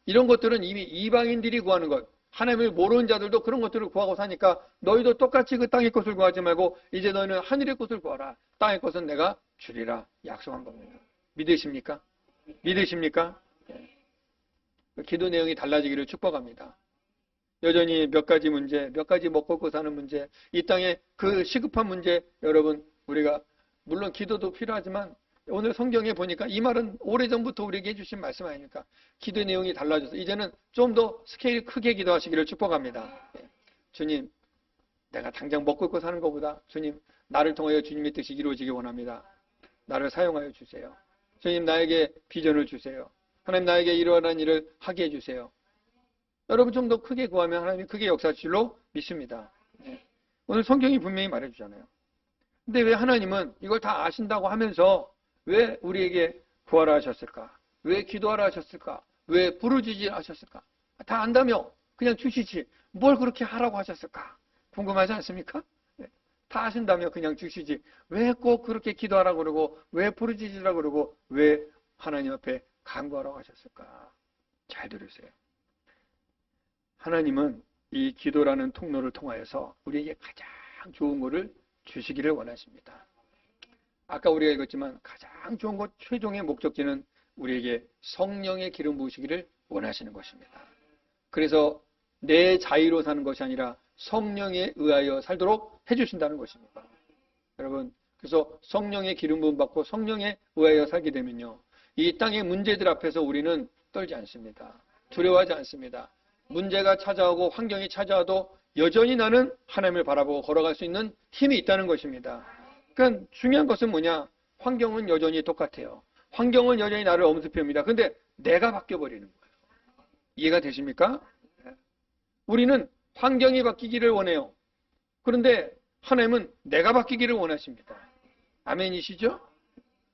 S1: 이런 것들은 이미 이방인들이 구하는 것. 하나님을 모르는 자들도 그런 것들을 구하고 사니까 너희도 똑같이 그 땅의 것을 구하지 말고 이제 너희는 하늘의 것을 구하라. 땅의 것은 내가 주리라 약속한 겁니다. 믿으십니까? 믿으십니까? 기도 내용이 달라지기를 축복합니다. 여전히 몇 가지 문제, 몇 가지 먹고 사는 문제, 이 땅의 그 시급한 문제, 여러분 우리가 물론 기도도 필요하지만 오늘 성경에 보니까 이 말은 오래전부터 우리에게 해주신 말씀 아닙니까? 기도 내용이 달라져서 이제는 좀 더 스케일 크게 기도하시기를 축복합니다. 주님, 내가 당장 먹고 있고 사는 것보다 주님, 나를 통하여 주님의 뜻이 이루어지기 원합니다. 나를 사용하여 주세요. 주님, 나에게 비전을 주세요. 하나님, 나에게 이러한 일을 하게 해주세요. 여러분 좀 더 크게 구하면 하나님이 크게 역사하실 줄로 믿습니다. 오늘 성경이 분명히 말해주잖아요. 근데 왜 하나님은 이걸 다 아신다고 하면서 왜 우리에게 구하라 하셨을까? 왜 기도하라 하셨을까? 왜 부르짖으라 하셨을까? 다 안다며 그냥 주시지 뭘 그렇게 하라고 하셨을까? 궁금하지 않습니까? 다 아신다며 그냥 주시지 왜 꼭 그렇게 기도하라고 그러고 왜 부르짖으라고 그러고 왜 하나님 앞에 간구하라고 하셨을까? 잘 들으세요. 하나님은 이 기도라는 통로를 통하여서 우리에게 가장 좋은 것을 주시기를 원하십니다. 아까 우리가 읽었지만 가장 좋은 것 최종의 목적지는 우리에게 성령의 기름 부으시기를 원하시는 것입니다. 그래서 내 자의로 사는 것이 아니라 성령에 의하여 살도록 해주신다는 것입니다. 여러분, 그래서 성령의 기름 부음 받고 성령에 의하여 살게 되면요, 이 땅의 문제들 앞에서 우리는 떨지 않습니다. 두려워하지 않습니다. 문제가 찾아오고 환경이 찾아와도 여전히 나는 하나님을 바라보고 걸어갈 수 있는 힘이 있다는 것입니다. 그러니까 중요한 것은 뭐냐? 환경은 여전히 똑같아요. 환경은 여전히 나를 엄습해옵니다. 그런데 내가 바뀌어버리는 거예요. 이해가 되십니까? 우리는 환경이 바뀌기를 원해요. 그런데 하나님은 내가 바뀌기를 원하십니다. 아멘이시죠?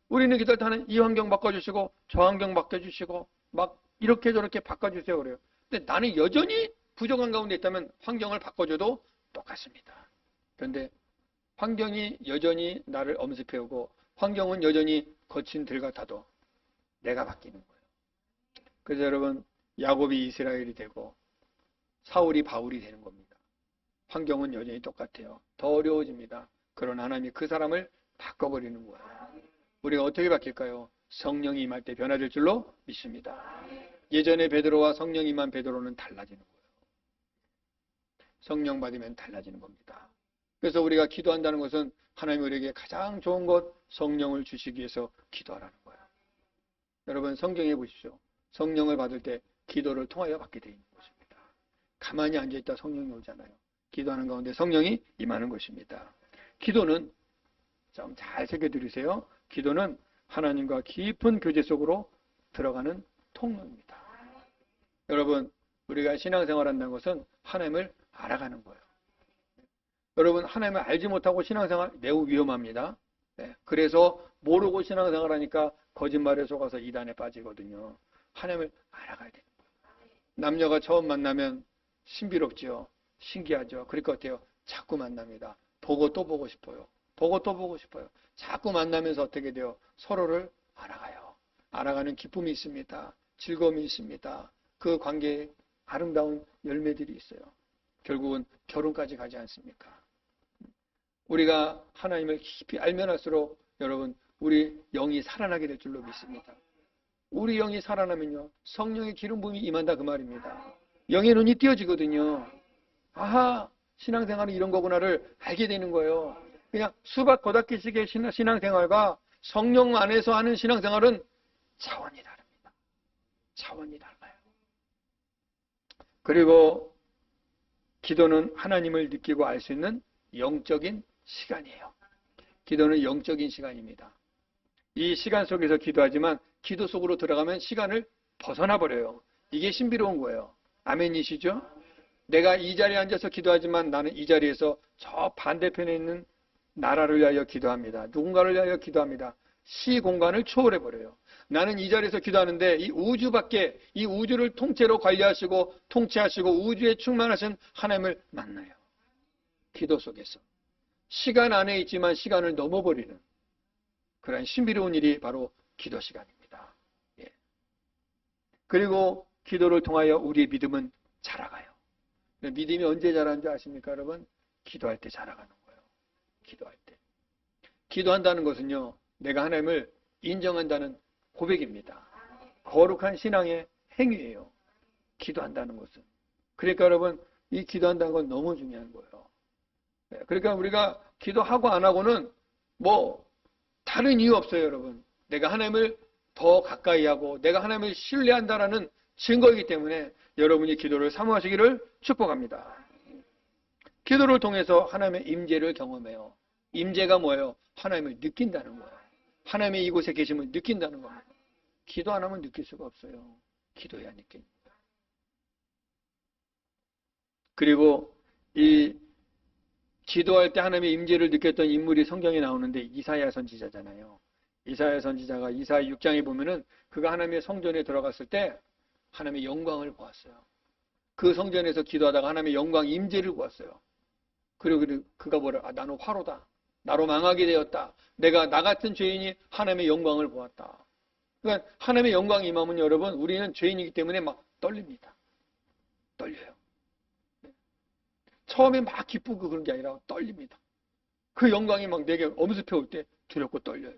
S1: 우리는 기도할 때 하나님 이 환경 바꿔주시고 저 환경 바꿔주시고 막 이렇게 저렇게 바꿔주세요 그래요. 근데 나는 여전히 부족한 가운데 있다면 환경을 바꿔줘도 똑같습니다. 그런데 환경이 여전히 나를 엄습해오고 환경은 여전히 거친 들 같아도 내가 바뀌는 거예요. 그래서 여러분 야곱이 이스라엘이 되고 사울이 바울이 되는 겁니다. 환경은 여전히 똑같아요. 더 어려워집니다. 그러나 하나님이 그 사람을 바꿔버리는 거예요. 우리가 어떻게 바뀔까요? 성령이 임할 때 변화될 줄로 믿습니다. 예전에 베드로와 성령 임한 베드로는 달라지는 거예요. 성령 받으면 달라지는 겁니다. 그래서 우리가 기도한다는 것은 하나님 우리에게 가장 좋은 것 성령을 주시기 위해서 기도하라는 거예요. 여러분 성경에 보십시오. 성령을 받을 때 기도를 통하여 받게 되어 있는 것입니다. 가만히 앉아있다 성령이 오잖아요. 기도하는 가운데 성령이 임하는 것입니다. 기도는 좀 잘 새겨들으세요. 기도는 하나님과 깊은 교제 속으로 들어가는 통로입니다. 여러분 우리가 신앙생활 한다는 것은 하나님을 알아가는 거예요. 여러분 하나님을 알지 못하고 신앙생활 매우 위험합니다. 그래서 모르고 신앙생활 하니까 거짓말에 속아서 이단에 빠지거든요. 하나님을 알아가야 되는 거예요. 남녀가 처음 만나면 신비롭죠. 신기하죠. 그럴 것 같아요. 자꾸 만납니다. 보고 또 보고 싶어요. 보고 또 보고 싶어요. 자꾸 만나면서 어떻게 돼요? 서로를 알아가요. 알아가는 기쁨이 있습니다. 즐거움이 있습니다. 그 관계에 아름다운 열매들이 있어요. 결국은 결혼까지 가지 않습니까? 우리가 하나님을 깊이 알면 할수록 여러분 우리 영이 살아나게 될 줄로 믿습니다. 우리 영이 살아나면요 성령의 기름 부음이 임한다 그 말입니다. 영의 눈이 띄어지거든요. 아하 신앙생활은 이런 거구나를 알게 되는 거예요. 그냥 수박 겉핥기식의 신앙생활과 성령 안에서 하는 신앙생활은 차원이 다릅니다. 차원이 달라요. 그리고 기도는 하나님을 느끼고 알 수 있는 영적인 시간이에요. 기도는 영적인 시간입니다. 이 시간 속에서 기도하지만 기도 속으로 들어가면 시간을 벗어나 버려요. 이게 신비로운 거예요. 아멘이시죠? 내가 이 자리에 앉아서 기도하지만 나는 이 자리에서 저 반대편에 있는 나라를 위하여 기도합니다. 누군가를 위하여 기도합니다. 시 공간을 초월해 버려요. 나는 이 자리에서 기도하는데 이 우주 밖에 이 우주를 통째로 관리하시고 통치하시고 우주에 충만하신 하나님을 만나요. 기도 속에서. 시간 안에 있지만 시간을 넘어버리는 그런 신비로운 일이 바로 기도 시간입니다. 예. 그리고 기도를 통하여 우리의 믿음은 자라가요. 믿음이 언제 자라는지 아십니까, 여러분? 기도할 때 자라가는 거예요. 기도할 때. 기도한다는 것은요, 내가 하나님을 인정한다는 고백입니다. 거룩한 신앙의 행위예요. 기도한다는 것은. 그러니까 여러분, 이 기도한다는 건 너무 중요한 거예요. 그러니까 우리가 기도하고 안 하고는 뭐 다른 이유 없어요, 여러분. 내가 하나님을 더 가까이 하고 내가 하나님을 신뢰한다라는 증거이기 때문에 여러분이 기도를 사모하시기를 축복합니다. 기도를 통해서 하나님의 임재를 경험해요. 임재가 뭐예요? 하나님을 느낀다는 거예요. 하나님의 이곳에 계심을 느낀다는 겁니다. 기도 안 하면 느낄 수가 없어요. 기도해야 느낍니다. 그리고 이 기도할 때 하나님의 임재를 느꼈던 인물이 성경에 나오는데 이사야 선지자잖아요. 이사야 선지자가 이사야 6장에 보면은 그가 하나님의 성전에 들어갔을 때 하나님의 영광을 보았어요. 그 성전에서 기도하다가 하나님의 영광 임재를 보았어요. 그리고 그가 뭐라? 나는 화로다. 나로 망하게 되었다. 내가 나 같은 죄인이 하나님의 영광을 보았다. 그러니까 하나님의 영광이 임하면 여러분 우리는 죄인이기 때문에 막 떨립니다. 떨려요. 처음에 막 기쁘고 그런 게 아니라 떨립니다. 그 영광이 막 내게 엄습해 올 때 두렵고 떨려요.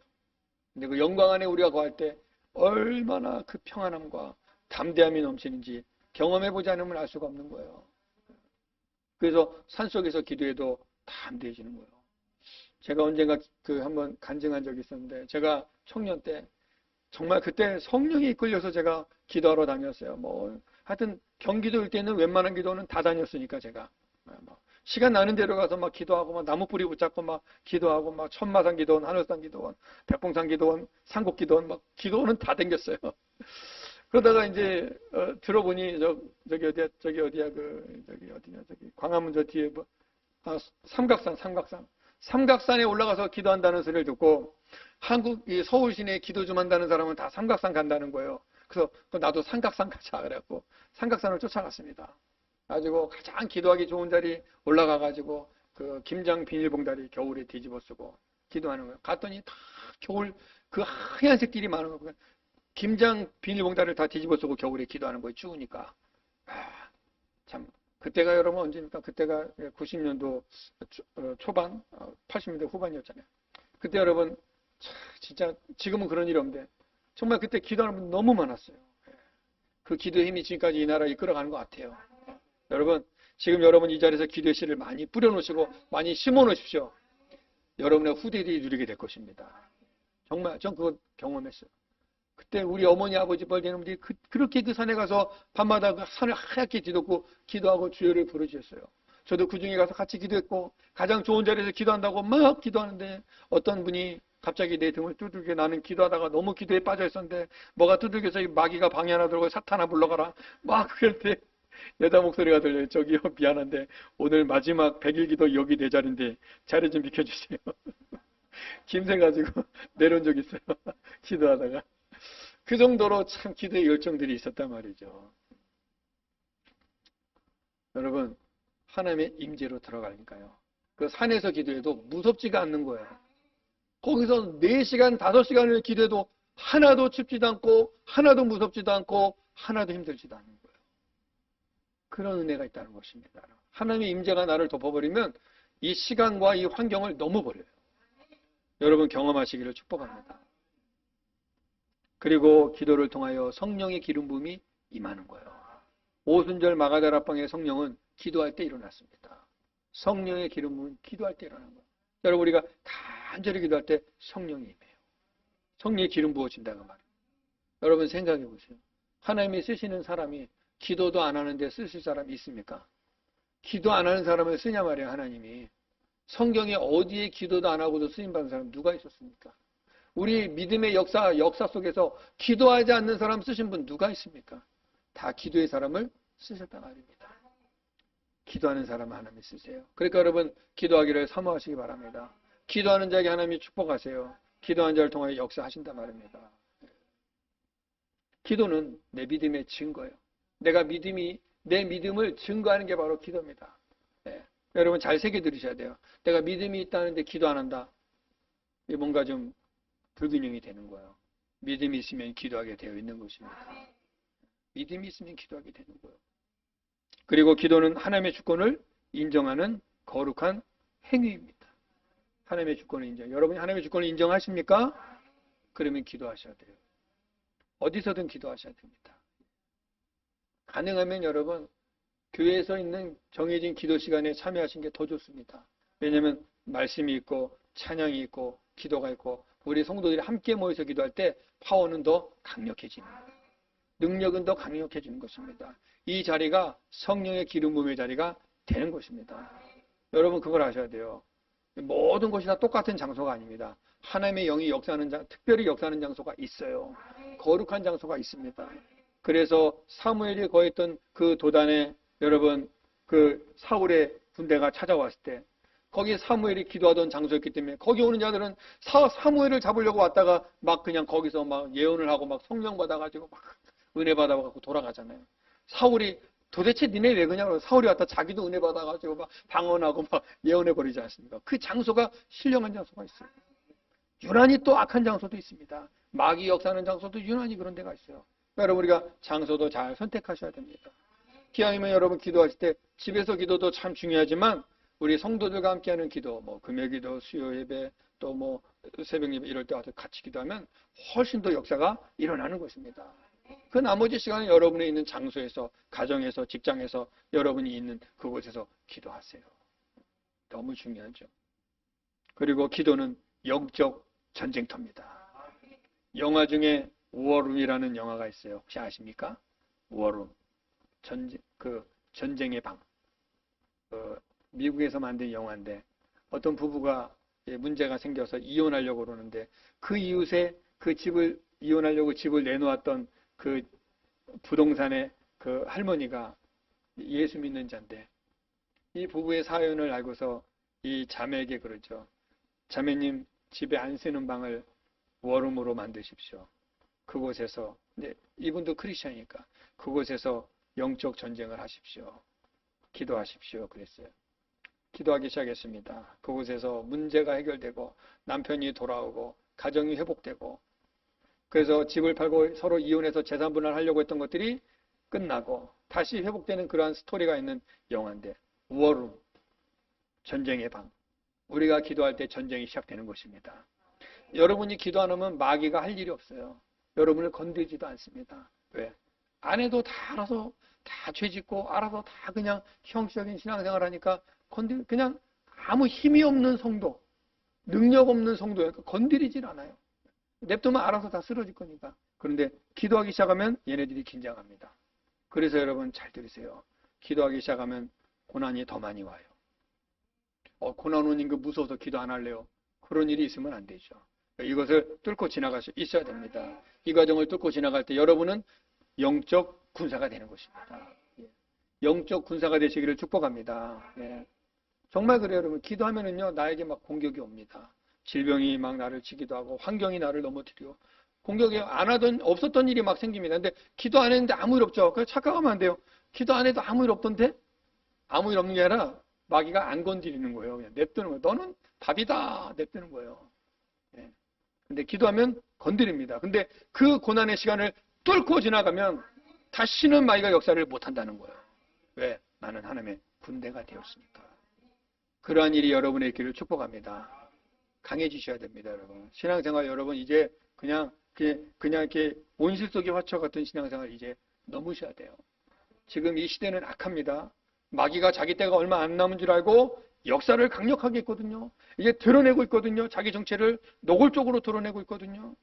S1: 근데 그 영광 안에 우리가 거할 때 얼마나 그 평안함과 담대함이 넘치는지 경험해보지 않으면 알 수가 없는 거예요. 그래서 산속에서 기도해도 담대해지는 거예요. 제가 언젠가 한번 간증한 적이 있었는데 제가 청년 때 정말 그때 성령이 이끌려서 제가 기도하러 다녔어요. 뭐 하여튼 경기도일 때는 웬만한 기도는 다 다녔으니까 제가 시간 나는 대로 가서 막 기도하고 막 나무 뿌리 붙잡고 막 기도하고 막 천마산 기도원, 하늘산 기도원, 백봉산 기도원, 산곡 기도원 막 기도원은 다 댕겼어요. 그러다가 이제 들어보니 저기 광화문 저 뒤에 뭐 삼각산에 올라가서 기도한다는 소리를 듣고 한국 서울 시내에 기도 좀 한다는 사람은 다 삼각산 간다는 거예요. 그래서 나도 삼각산 가자 그래갖고 삼각산을 쫓아갔습니다. 가지고 가장 기도하기 좋은 자리 올라가가지고 그 김장 비닐봉다리 겨울에 뒤집어 쓰고 기도하는 거예요. 갔더니 다 겨울 그 하얀색 길이 많은 거예요. 김장 비닐봉다리를 다 뒤집어 쓰고 겨울에 기도하는 거예요. 추우니까. 참 그때가 여러분 언제입니까? 그때가 90년도 초반, 80년대 후반이었잖아요. 그때 여러분 진짜 지금은 그런 일이 없는데 정말 그때 기도하는 분 너무 많았어요. 그 기도의 힘이 지금까지 이 나라 이끌어가는 것 같아요. 여러분 지금 여러분 이 자리에서 기도의 씨를 많이 뿌려놓으시고 많이 심어놓으십시오. 여러분의 후대들이 누리게 될 것입니다. 정말 전 그거 경험했어요. 그때 우리 어머니 아버지 뻘되는 분들이 그렇게 그 산에 가서 밤마다 그 산을 하얗게 뒤덮고 기도하고 주여를 부르셨어요. 저도 그 중에 가서 같이 기도했고 가장 좋은 자리에서 기도한다고 막 기도하는데 어떤 분이 갑자기 내 등을 두들겨 나는 기도하다가 너무 기도에 빠져 있었는데 뭐가 두들겨서 마귀가 방해 하나 들고 사탄아 물러가라 막 그럴 때 여자 목소리가 들려요. 저기요 미안한데 오늘 마지막 100일 기도 여기 내 자리인데 자리 좀 비켜주세요. 김새 가지고 내려온 적 있어요. 기도하다가 그 정도로 참 기도의 열정들이 있었단 말이죠. 여러분 하나님의 임재로 들어가니까요. 그 산에서 기도해도 무섭지가 않는 거예요. 거기서 4시간, 5시간을 기도해도 하나도 춥지도 않고 하나도 무섭지도 않고 하나도 힘들지도 않은 거예요. 그런 은혜가 있다는 것입니다. 하나님의 임재가 나를 덮어버리면 이 시간과 이 환경을 넘어버려요. 여러분 경험하시기를 축복합니다. 그리고 기도를 통하여 성령의 기름 부음이 임하는 거예요. 오순절 마가다락방의 성령은 기도할 때 일어났습니다. 성령의 기름 부음은 기도할 때 일어나는 거예요. 여러분 우리가 간절히 기도할 때 성령이 임해요. 성령의 기름 부어진다고 말이에요. 여러분 생각해 보세요. 하나님이 쓰시는 사람이 기도도 안 하는데 쓰실 사람이 있습니까? 기도 안 하는 사람을 쓰냐 말이에요. 하나님이. 성경에 어디에 기도도 안 하고도 쓰임받은 사람 누가 있었습니까? 우리 믿음의 역사 속에서 기도하지 않는 사람 쓰신 분 누가 있습니까? 다 기도의 사람을 쓰셨단 말입니다. 기도하는 사람 하나님이 쓰세요. 그러니까 여러분 기도하기를 사모하시기 바랍니다. 기도하는 자에게 하나님이 축복하세요. 기도하는 자를 통하여 역사하신단 말입니다. 기도는 내 믿음의 증거예요. 내 믿음을 증거하는 게 바로 기도입니다. 네. 여러분 잘 새겨 들으셔야 돼요. 내가 믿음이 있다는데 기도 안 한다. 이게 뭔가 좀 불균형이 되는 거예요. 믿음이 있으면 기도하게 되어 있는 것입니다. 믿음이 있으면 기도하게 되는 거예요. 그리고 기도는 하나님의 주권을 인정하는 거룩한 행위입니다. 하나님의 주권을 인정. 여러분이 하나님의 주권을 인정하십니까? 그러면 기도하셔야 돼요. 어디서든 기도하셔야 됩니다. 가능하면 여러분 교회에서 있는 정해진 기도 시간에 참여하시는 게 더 좋습니다. 왜냐하면 말씀이 있고 찬양이 있고 기도가 있고 우리 성도들이 함께 모여서 기도할 때 파워는 더 강력해집니다. 능력은 더 강력해지는 것입니다. 이 자리가 성령의 기름 부음의 자리가 되는 것입니다. 여러분 그걸 아셔야 돼요. 모든 것이 다 똑같은 장소가 아닙니다. 하나님의 영이 역사하는 특별히 역사하는 장소가 있어요. 거룩한 장소가 있습니다. 그래서 사무엘이 거했던 그 도단에 여러분 그 사울의 군대가 찾아왔을 때 거기 사무엘이 기도하던 장소였기 때문에 거기 오는 자들은 사무엘을 잡으려고 왔다가 막 그냥 거기서 막 예언을 하고 막 성령 받아가지고 막 은혜 받아가지고 돌아가잖아요. 사울이 도대체 니네 왜 그러냐고 사울이 왔다 자기도 은혜 받아가지고 막 방언하고 막 예언해 버리지 않습니까? 그 장소가 신령한 장소가 있어요. 유난히 또 악한 장소도 있습니다. 마귀 역사하는 장소도 유난히 그런 데가 있어요. 여러분 우리가 장소도 잘 선택하셔야 됩니다. 기왕이면 여러분 기도하실 때 집에서 기도도 참 중요하지만 우리 성도들과 함께하는 기도, 뭐 금요기도, 수요예배, 또 뭐 새벽예배 이럴 때 와서 같이 기도하면 훨씬 더 역사가 일어나는 것입니다. 그 나머지 시간은 여러분이 있는 장소에서, 가정에서, 직장에서, 여러분이 있는 그곳에서 기도하세요. 너무 중요하죠. 그리고 기도는 영적 전쟁터입니다. 영화 중에 워룸이라는 영화가 있어요. 혹시 아십니까? 워룸. 전쟁의 방. 미국에서 만든 영화인데 어떤 부부가 문제가 생겨서 이혼하려고 그러는데 그 이웃에 그 집을 이혼하려고 집을 내놓았던 그 부동산의 그 할머니가 예수 믿는 자인데 이 부부의 사연을 알고서 이 자매에게 그러죠. 자매님 집에 안 쓰는 방을 워룸으로 만드십시오. 그곳에서 이분도 크리스천이니까 그곳에서 영적 전쟁을 하십시오. 기도하십시오. 그랬어요. 기도하기 시작했습니다. 그곳에서 문제가 해결되고 남편이 돌아오고 가정이 회복되고 그래서 집을 팔고 서로 이혼해서 재산 분할하려고 했던 것들이 끝나고 다시 회복되는 그러한 스토리가 있는 영화인데 워룸, 전쟁의 방. 우리가 기도할 때 전쟁이 시작되는 것입니다. 여러분이 기도 안 하면 마귀가 할 일이 없어요. 여러분을 건드리지도 않습니다. 왜? 안 해도 다 알아서 다 죄짓고 알아서 다 그냥 형식적인 신앙생활 하니까 그냥 아무 힘이 없는 성도, 능력 없는 성도니까 건드리질 않아요. 냅두면 알아서 다 쓰러질 거니까. 그런데 기도하기 시작하면 얘네들이 긴장합니다. 그래서 여러분 잘 들으세요. 기도하기 시작하면 고난이 더 많이 와요. 고난 오는 거 무서워서 기도 안 할래요. 그런 일이 있으면 안 되죠. 이것을 뚫고 지나갈 수 있어야 됩니다. 이 과정을 뚫고 지나갈 때 여러분은 영적 군사가 되는 것입니다. 영적 군사가 되시기를 축복합니다. 정말 그래요, 여러분. 기도하면은요, 나에게 막 공격이 옵니다. 질병이 막 나를 치기도 하고, 환경이 나를 넘어뜨리고, 공격이 없었던 일이 막 생깁니다. 근데 기도 안 했는데 아무 일 없죠. 그래서 착각하면 안 돼요. 기도 안 해도 아무 일 없던데? 아무 일 없는 게 아니라 마귀가 안 건드리는 거예요. 그냥 냅두는 거예요. 너는 답이다. 냅두는 거예요. 근데 기도하면 건드립니다. 근데 그 고난의 시간을 뚫고 지나가면 다시는 마귀가 역사를 못 한다는 거예요. 왜? 나는 하나님의 군대가 되었으니까. 그러한 일이 여러분의 있기를 축복합니다. 강해지셔야 됩니다, 여러분. 신앙생활 여러분 이제 그냥 이렇게 온실 속의 화초 같은 신앙생활 이제 넘으셔야 돼요. 지금 이 시대는 악합니다. 마귀가 자기 때가 얼마 안 남은 줄 알고 역사를 강력하게 했거든요. 이제 드러내고 있거든요. 자기 정체를 노골적으로 드러내고 있거든요.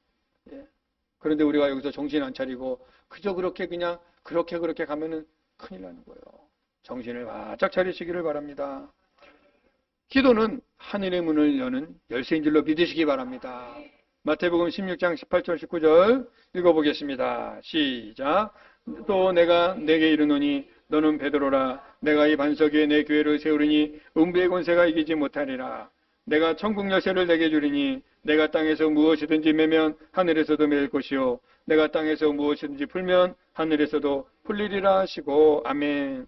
S1: 그런데 우리가 여기서 정신 안 차리고 그저 그렇게 그냥 그렇게 가면은 큰일 나는 거예요. 정신을 바짝 차리시기를 바랍니다. 기도는 하늘의 문을 여는 열쇠인 줄로 믿으시기 바랍니다. 마태복음 16장 18절 19절 읽어보겠습니다. 시작. 또 내가 내게 이르노니 너는 베드로라. 내가 이 반석 위에 내 교회를 세우리니 음부의 권세가 이기지 못하리라. 내가 천국 열쇠를 내게 주리니 내가 땅에서 무엇이든지 매면 하늘에서도 매일 것이요 내가 땅에서 무엇이든지 풀면 하늘에서도 풀리리라 하시고 아멘.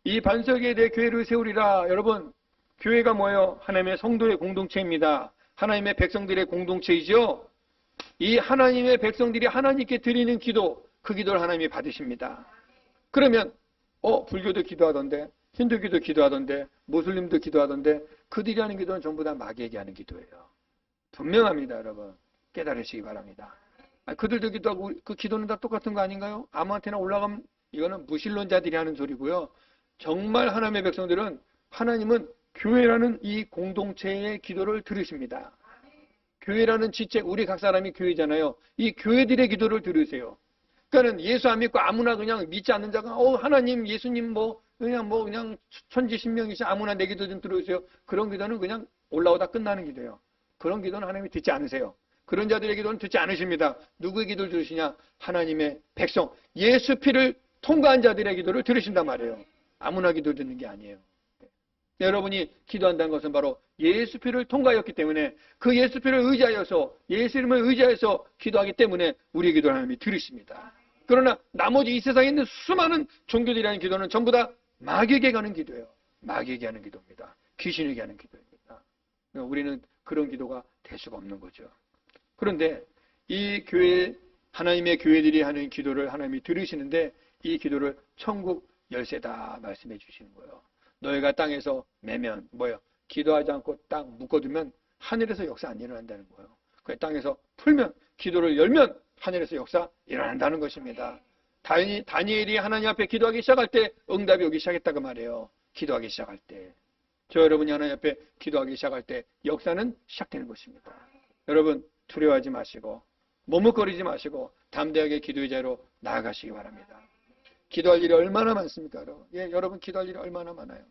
S1: 이 반석 위에 내 교회를 세우리라. 여러분 교회가 뭐예요? 하나님의 성도의 공동체입니다. 하나님의 백성들의 공동체이죠. 이 하나님의 백성들이 하나님께 드리는 기도, 그 기도를 하나님이 받으십니다. 그러면 불교도 기도하던데, 힌두교도 기도하던데, 무슬림도 기도하던데, 그들이 하는 기도는 전부 다 마귀에게 하는 기도예요. 분명합니다, 여러분. 깨달으시기 바랍니다. 그들도 기도하고 그 기도는 다 똑같은 거 아닌가요? 아무한테나 올라가면 이거는 무신론자들이 하는 소리고요. 정말 하나님의 백성들은, 하나님은 교회라는 이 공동체의 기도를 들으십니다. 교회라는 지체, 우리 각 사람이 교회잖아요. 이 교회들의 기도를 들으세요. 그러니까 예수 안 믿고 아무나 그냥 믿지 않는 자가 하나님, 예수님 그냥 천지신명이시 아무나 내 기도 좀 들으세요. 그런 기도는 그냥 올라오다 끝나는 기도예요. 그런 기도는 하나님이 듣지 않으세요. 그런 자들의 기도는 듣지 않으십니다. 누구의 기도를 들으시냐? 하나님의 백성, 예수 피를 통과한 자들의 기도를 들으신단 말이에요. 아무나 기도 듣는 게 아니에요. 여러분이 기도한다는 것은 바로 예수 피를 통과하였기 때문에, 그 예수 피를 의지하여서, 예수 이름을 의지하여서 기도하기 때문에 우리의 기도를 하나님이 들으십니다. 그러나 나머지 이 세상에 있는 수많은 종교들이 하는 기도는 전부 다 마귀에게 가는 기도예요. 마귀에게 하는 기도입니다. 귀신에게 하는 기도입니다. 우리는 그런 기도가 될 수가 없는 거죠. 그런데 이 교회, 하나님의 교회들이 하는 기도를 하나님이 들으시는데, 이 기도를 천국 열쇠다 말씀해 주시는 거예요. 너희가 땅에서 매면 기도하지 않고 딱 묶어두면 하늘에서 역사 안 일어난다는 거예요. 그 땅에서 풀면, 기도를 열면 하늘에서 역사 일어난다는 것입니다. 다니엘이 하나님 앞에 기도하기 시작할 때 응답이 오기 시작했다고 말해요. 기도하기 시작할 때. 저 여러분이 하나님 앞에 기도하기 시작할 때 역사는 시작되는 것입니다. 여러분 두려워하지 마시고 머뭇거리지 마시고 담대하게 기도의 자리로 나아가시기 바랍니다. 기도할 일이 얼마나 많습니까, 여러분? 여러분 기도할 일이 얼마나 많아요.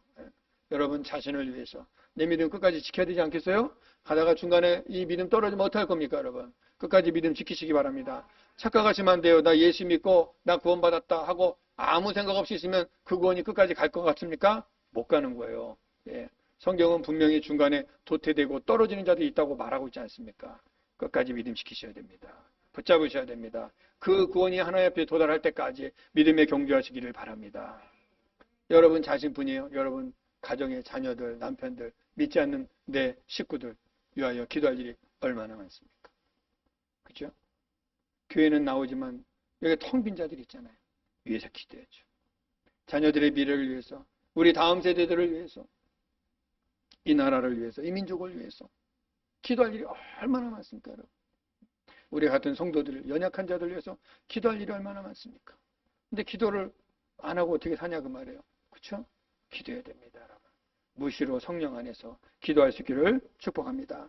S1: 여러분 자신을 위해서 내 믿음 끝까지 지켜야 되지 않겠어요? 가다가 중간에 이 믿음 떨어지면 어떡할 겁니까, 여러분? 끝까지 믿음 지키시기 바랍니다. 착각하시면 안 돼요. 나 예수 믿고 나 구원받았다 하고 아무 생각 없이 있으면 그 구원이 끝까지 갈 것 같습니까? 못 가는 거예요. 성경은 분명히 중간에 도태되고 떨어지는 자들이 있다고 말하고 있지 않습니까? 끝까지 믿음 지키셔야 됩니다. 붙잡으셔야 됩니다. 그 구원이 하나님 앞에 도달할 때까지 믿음에 경주하시기를 바랍니다. 여러분 자신뿐이에요. 여러분 가정의 자녀들, 남편들, 믿지 않는 내 식구들 위하여 기도할 일이 얼마나 많습니까? 그렇죠? 교회는 나오지만 여기 텅 빈 자들이 있잖아요. 위해서 기도해야죠. 자녀들의 미래를 위해서, 우리 다음 세대들을 위해서, 이 나라를 위해서, 이 민족을 위해서 기도할 일이 얼마나 많습니까, 여러분? 우리 같은 성도들, 연약한 자들 위해서 기도할 일이 얼마나 많습니까? 근데 기도를 안 하고 어떻게 사냐 그 말이에요. 그렇죠? 기도해야 됩니다, 여러분. 무시로 성령 안에서 기도할 수 있기를 축복합니다.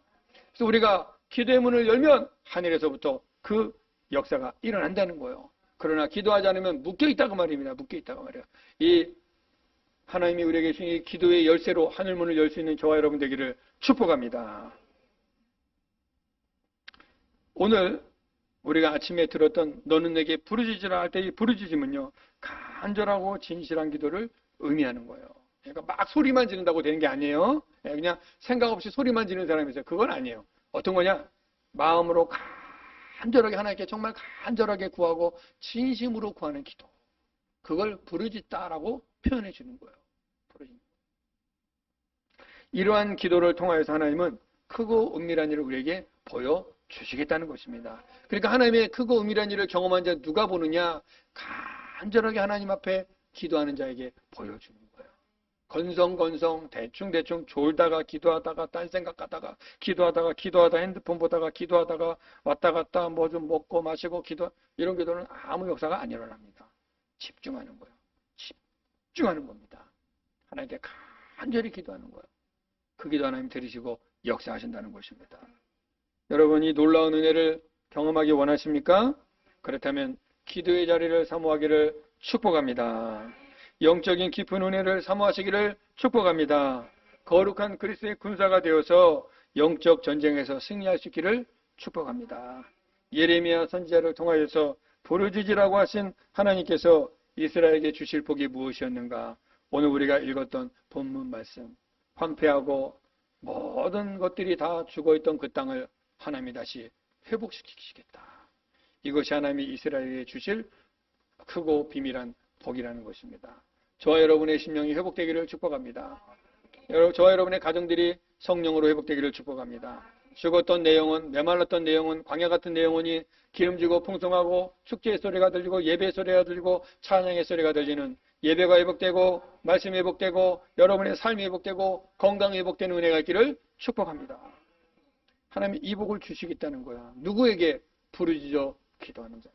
S1: 그래서 우리가 기도의 문을 열면 하늘에서부터 그 역사가 일어난다는 거예요. 그러나 기도하지 않으면 묶여있다고 말입니다. 묶여있다고 말이에요. 이 하나님이 우리에게 주신 이 기도의 열쇠로 하늘문을 열 수 있는 저와 여러분 되기를 축복합니다. 오늘 우리가 아침에 들었던 너는 내게 부르짖으라 할 때 이 부르짖음은요, 간절하고 진실한 기도를 의미하는 거예요. 그러니까 막 소리만 지른다고 되는 게 아니에요. 그냥 생각 없이 소리만 지르는 사람이 있어요. 그건 아니에요. 어떤 거냐? 마음으로 간절하게 하나님께 정말 간절하게 구하고 진심으로 구하는 기도. 그걸 부르짖다라고 표현해 주는 거예요. 이러한 기도를 통하여서 하나님은 크고 은밀한 일을 우리에게 보여주시겠다는 것입니다. 그러니까 하나님의 크고 은밀한 일을 경험한 자 누가 보느냐? 간절하게 하나님 앞에 기도하는 자에게 보여주는 거예요. 건성건성 대충대충 졸다가 기도하다가 딴 생각하다가 기도하다 핸드폰 보다가 기도하다가 왔다 갔다 뭐 좀 먹고 마시고 이런 기도는 아무 역사가 안 일어납니다. 집중하는 거예요. 집중하는 겁니다. 하나님께 간절히 기도하는 거예요. 그 기도 하나님 들으시고 역사하신다는 것입니다. 여러분이 놀라운 은혜를 경험하기 원하십니까? 그렇다면 기도의 자리를 사모하기를 축복합니다. 영적인 깊은 은혜를 사모하시기를 축복합니다. 거룩한 그리스도의 군사가 되어서 영적 전쟁에서 승리할 수 있기를 축복합니다. 예레미야 선지자를 통하여서 부르짖으라고 하신 하나님께서 이스라엘에게 주실 복이 무엇이었는가? 오늘 우리가 읽었던 본문 말씀, 황폐하고 모든 것들이 다 죽어있던 그 땅을 하나님이 다시 회복시키시겠다. 이것이 하나님이 이스라엘에게 주실 크고 비밀한 복이라는 것입니다. 저와 여러분의 심령이 회복되기를 축복합니다. 저와 여러분의 가정들이 성령으로 회복되기를 축복합니다. 죽었던 내 영혼, 메말랐던 내 영혼, 광야 같은 내 영혼이 기름지고 풍성하고 축제의 소리가 들리고 예배의 소리가 들리고 찬양의 소리가 들리는 예배가 회복되고 말씀이 회복되고 여러분의 삶이 회복되고 건강이 회복되는 은혜가 있기를 축복합니다. 하나님이 이 복을 주시겠다는 거야. 누구에게? 부르짖어 기도하는 자.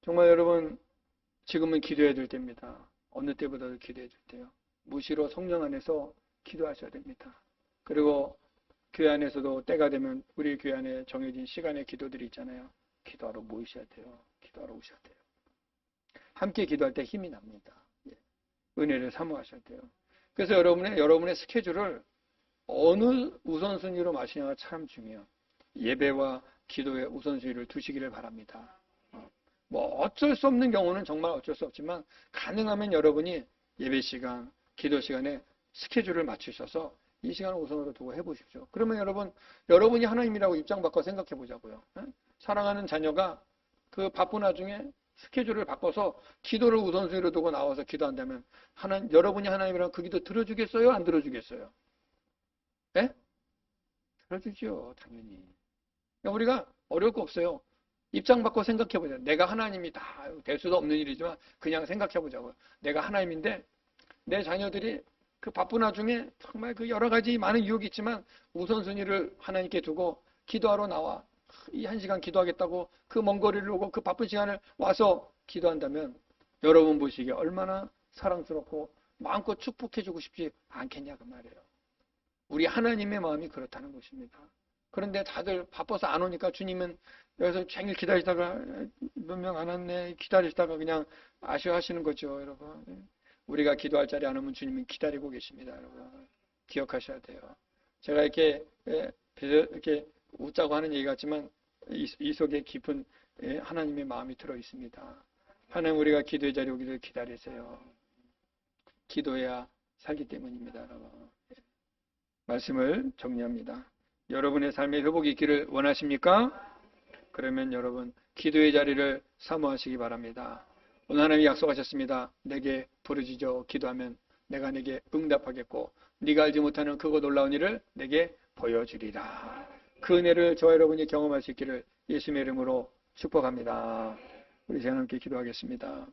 S1: 정말 여러분 지금은 기도해야 될 때입니다. 어느 때보다도 기도해야 될 때요. 무시로 성령 안에서 기도하셔야 됩니다. 그리고 교회 안에서도 때가 되면 우리 교회 안에 정해진 시간의 기도들이 있잖아요. 기도하러 모이셔야 돼요. 기도하러 오셔야 돼요. 함께 기도할 때 힘이 납니다. 은혜를 사모하셔야 돼요. 그래서 여러분의 스케줄을 어느 우선순위로 마시냐가 참 중요해요. 예배와 기도의 우선순위를 두시기를 바랍니다. 뭐 어쩔 수 없는 경우는 정말 어쩔 수 없지만 가능하면 여러분이 예배 시간, 기도 시간에 스케줄을 맞추셔서 이 시간을 우선으로 두고 해보십시오. 그러면 여러분이 하나님이라고 입장 바꿔 생각해 보자고요. 사랑하는 자녀가 그 바쁜 와중에 스케줄을 바꿔서 기도를 우선순위로 두고 나와서 기도한다면 여러분이 하나님이라면 그 기도 들어주겠어요? 안 들어주겠어요? 예? 들어주죠, 당연히. 그러니까 우리가 어려울 거 없어요. 입장 바꿔 생각해 보자. 내가 하나님이다. 될 수도 없는 일이지만 그냥 생각해 보자고요. 내가 하나님인데 내 자녀들이 그 바쁜 와중에 정말 그 여러 가지 많은 유혹이 있지만 우선순위를 하나님께 두고 기도하러 나와. 이 한 시간 기도하겠다고 그 먼 거리를 오고 그 바쁜 시간을 와서 기도한다면 여러분 보시기에 얼마나 사랑스럽고 마음껏 축복해주고 싶지 않겠냐 그 말이에요. 우리 하나님의 마음이 그렇다는 것입니다. 그런데 다들 바빠서 안 오니까 주님은 여기서 종일 기다리다가 몇 명 안 왔네 기다리다가 그냥 아쉬워하시는 거죠, 여러분. 우리가 기도할 자리 안 오면 주님은 기다리고 계십니다, 여러분. 기억하셔야 돼요. 제가 이렇게 웃자고 하는 얘기 같지만 이 속에 깊은 하나님의 마음이 들어 있습니다. 하나님 우리가 기도의 자리 오기를 기다리세요. 기도해야 살기 때문입니다, 여러분. 말씀을 정리합니다. 여러분의 삶에 회복이 있기를 원하십니까? 그러면 여러분 기도의 자리를 사모하시기 바랍니다. 오늘 하나님이 약속하셨습니다. 내게 부르짖어 기도하면 내가 내게 응답하겠고 네가 알지 못하는 크고 놀라운 일을 내게 보여주리라. 그 은혜를 저와 여러분이 경험할 수 있기를 예수님의 이름으로 축복합니다. 우리 제가 함께 기도하겠습니다.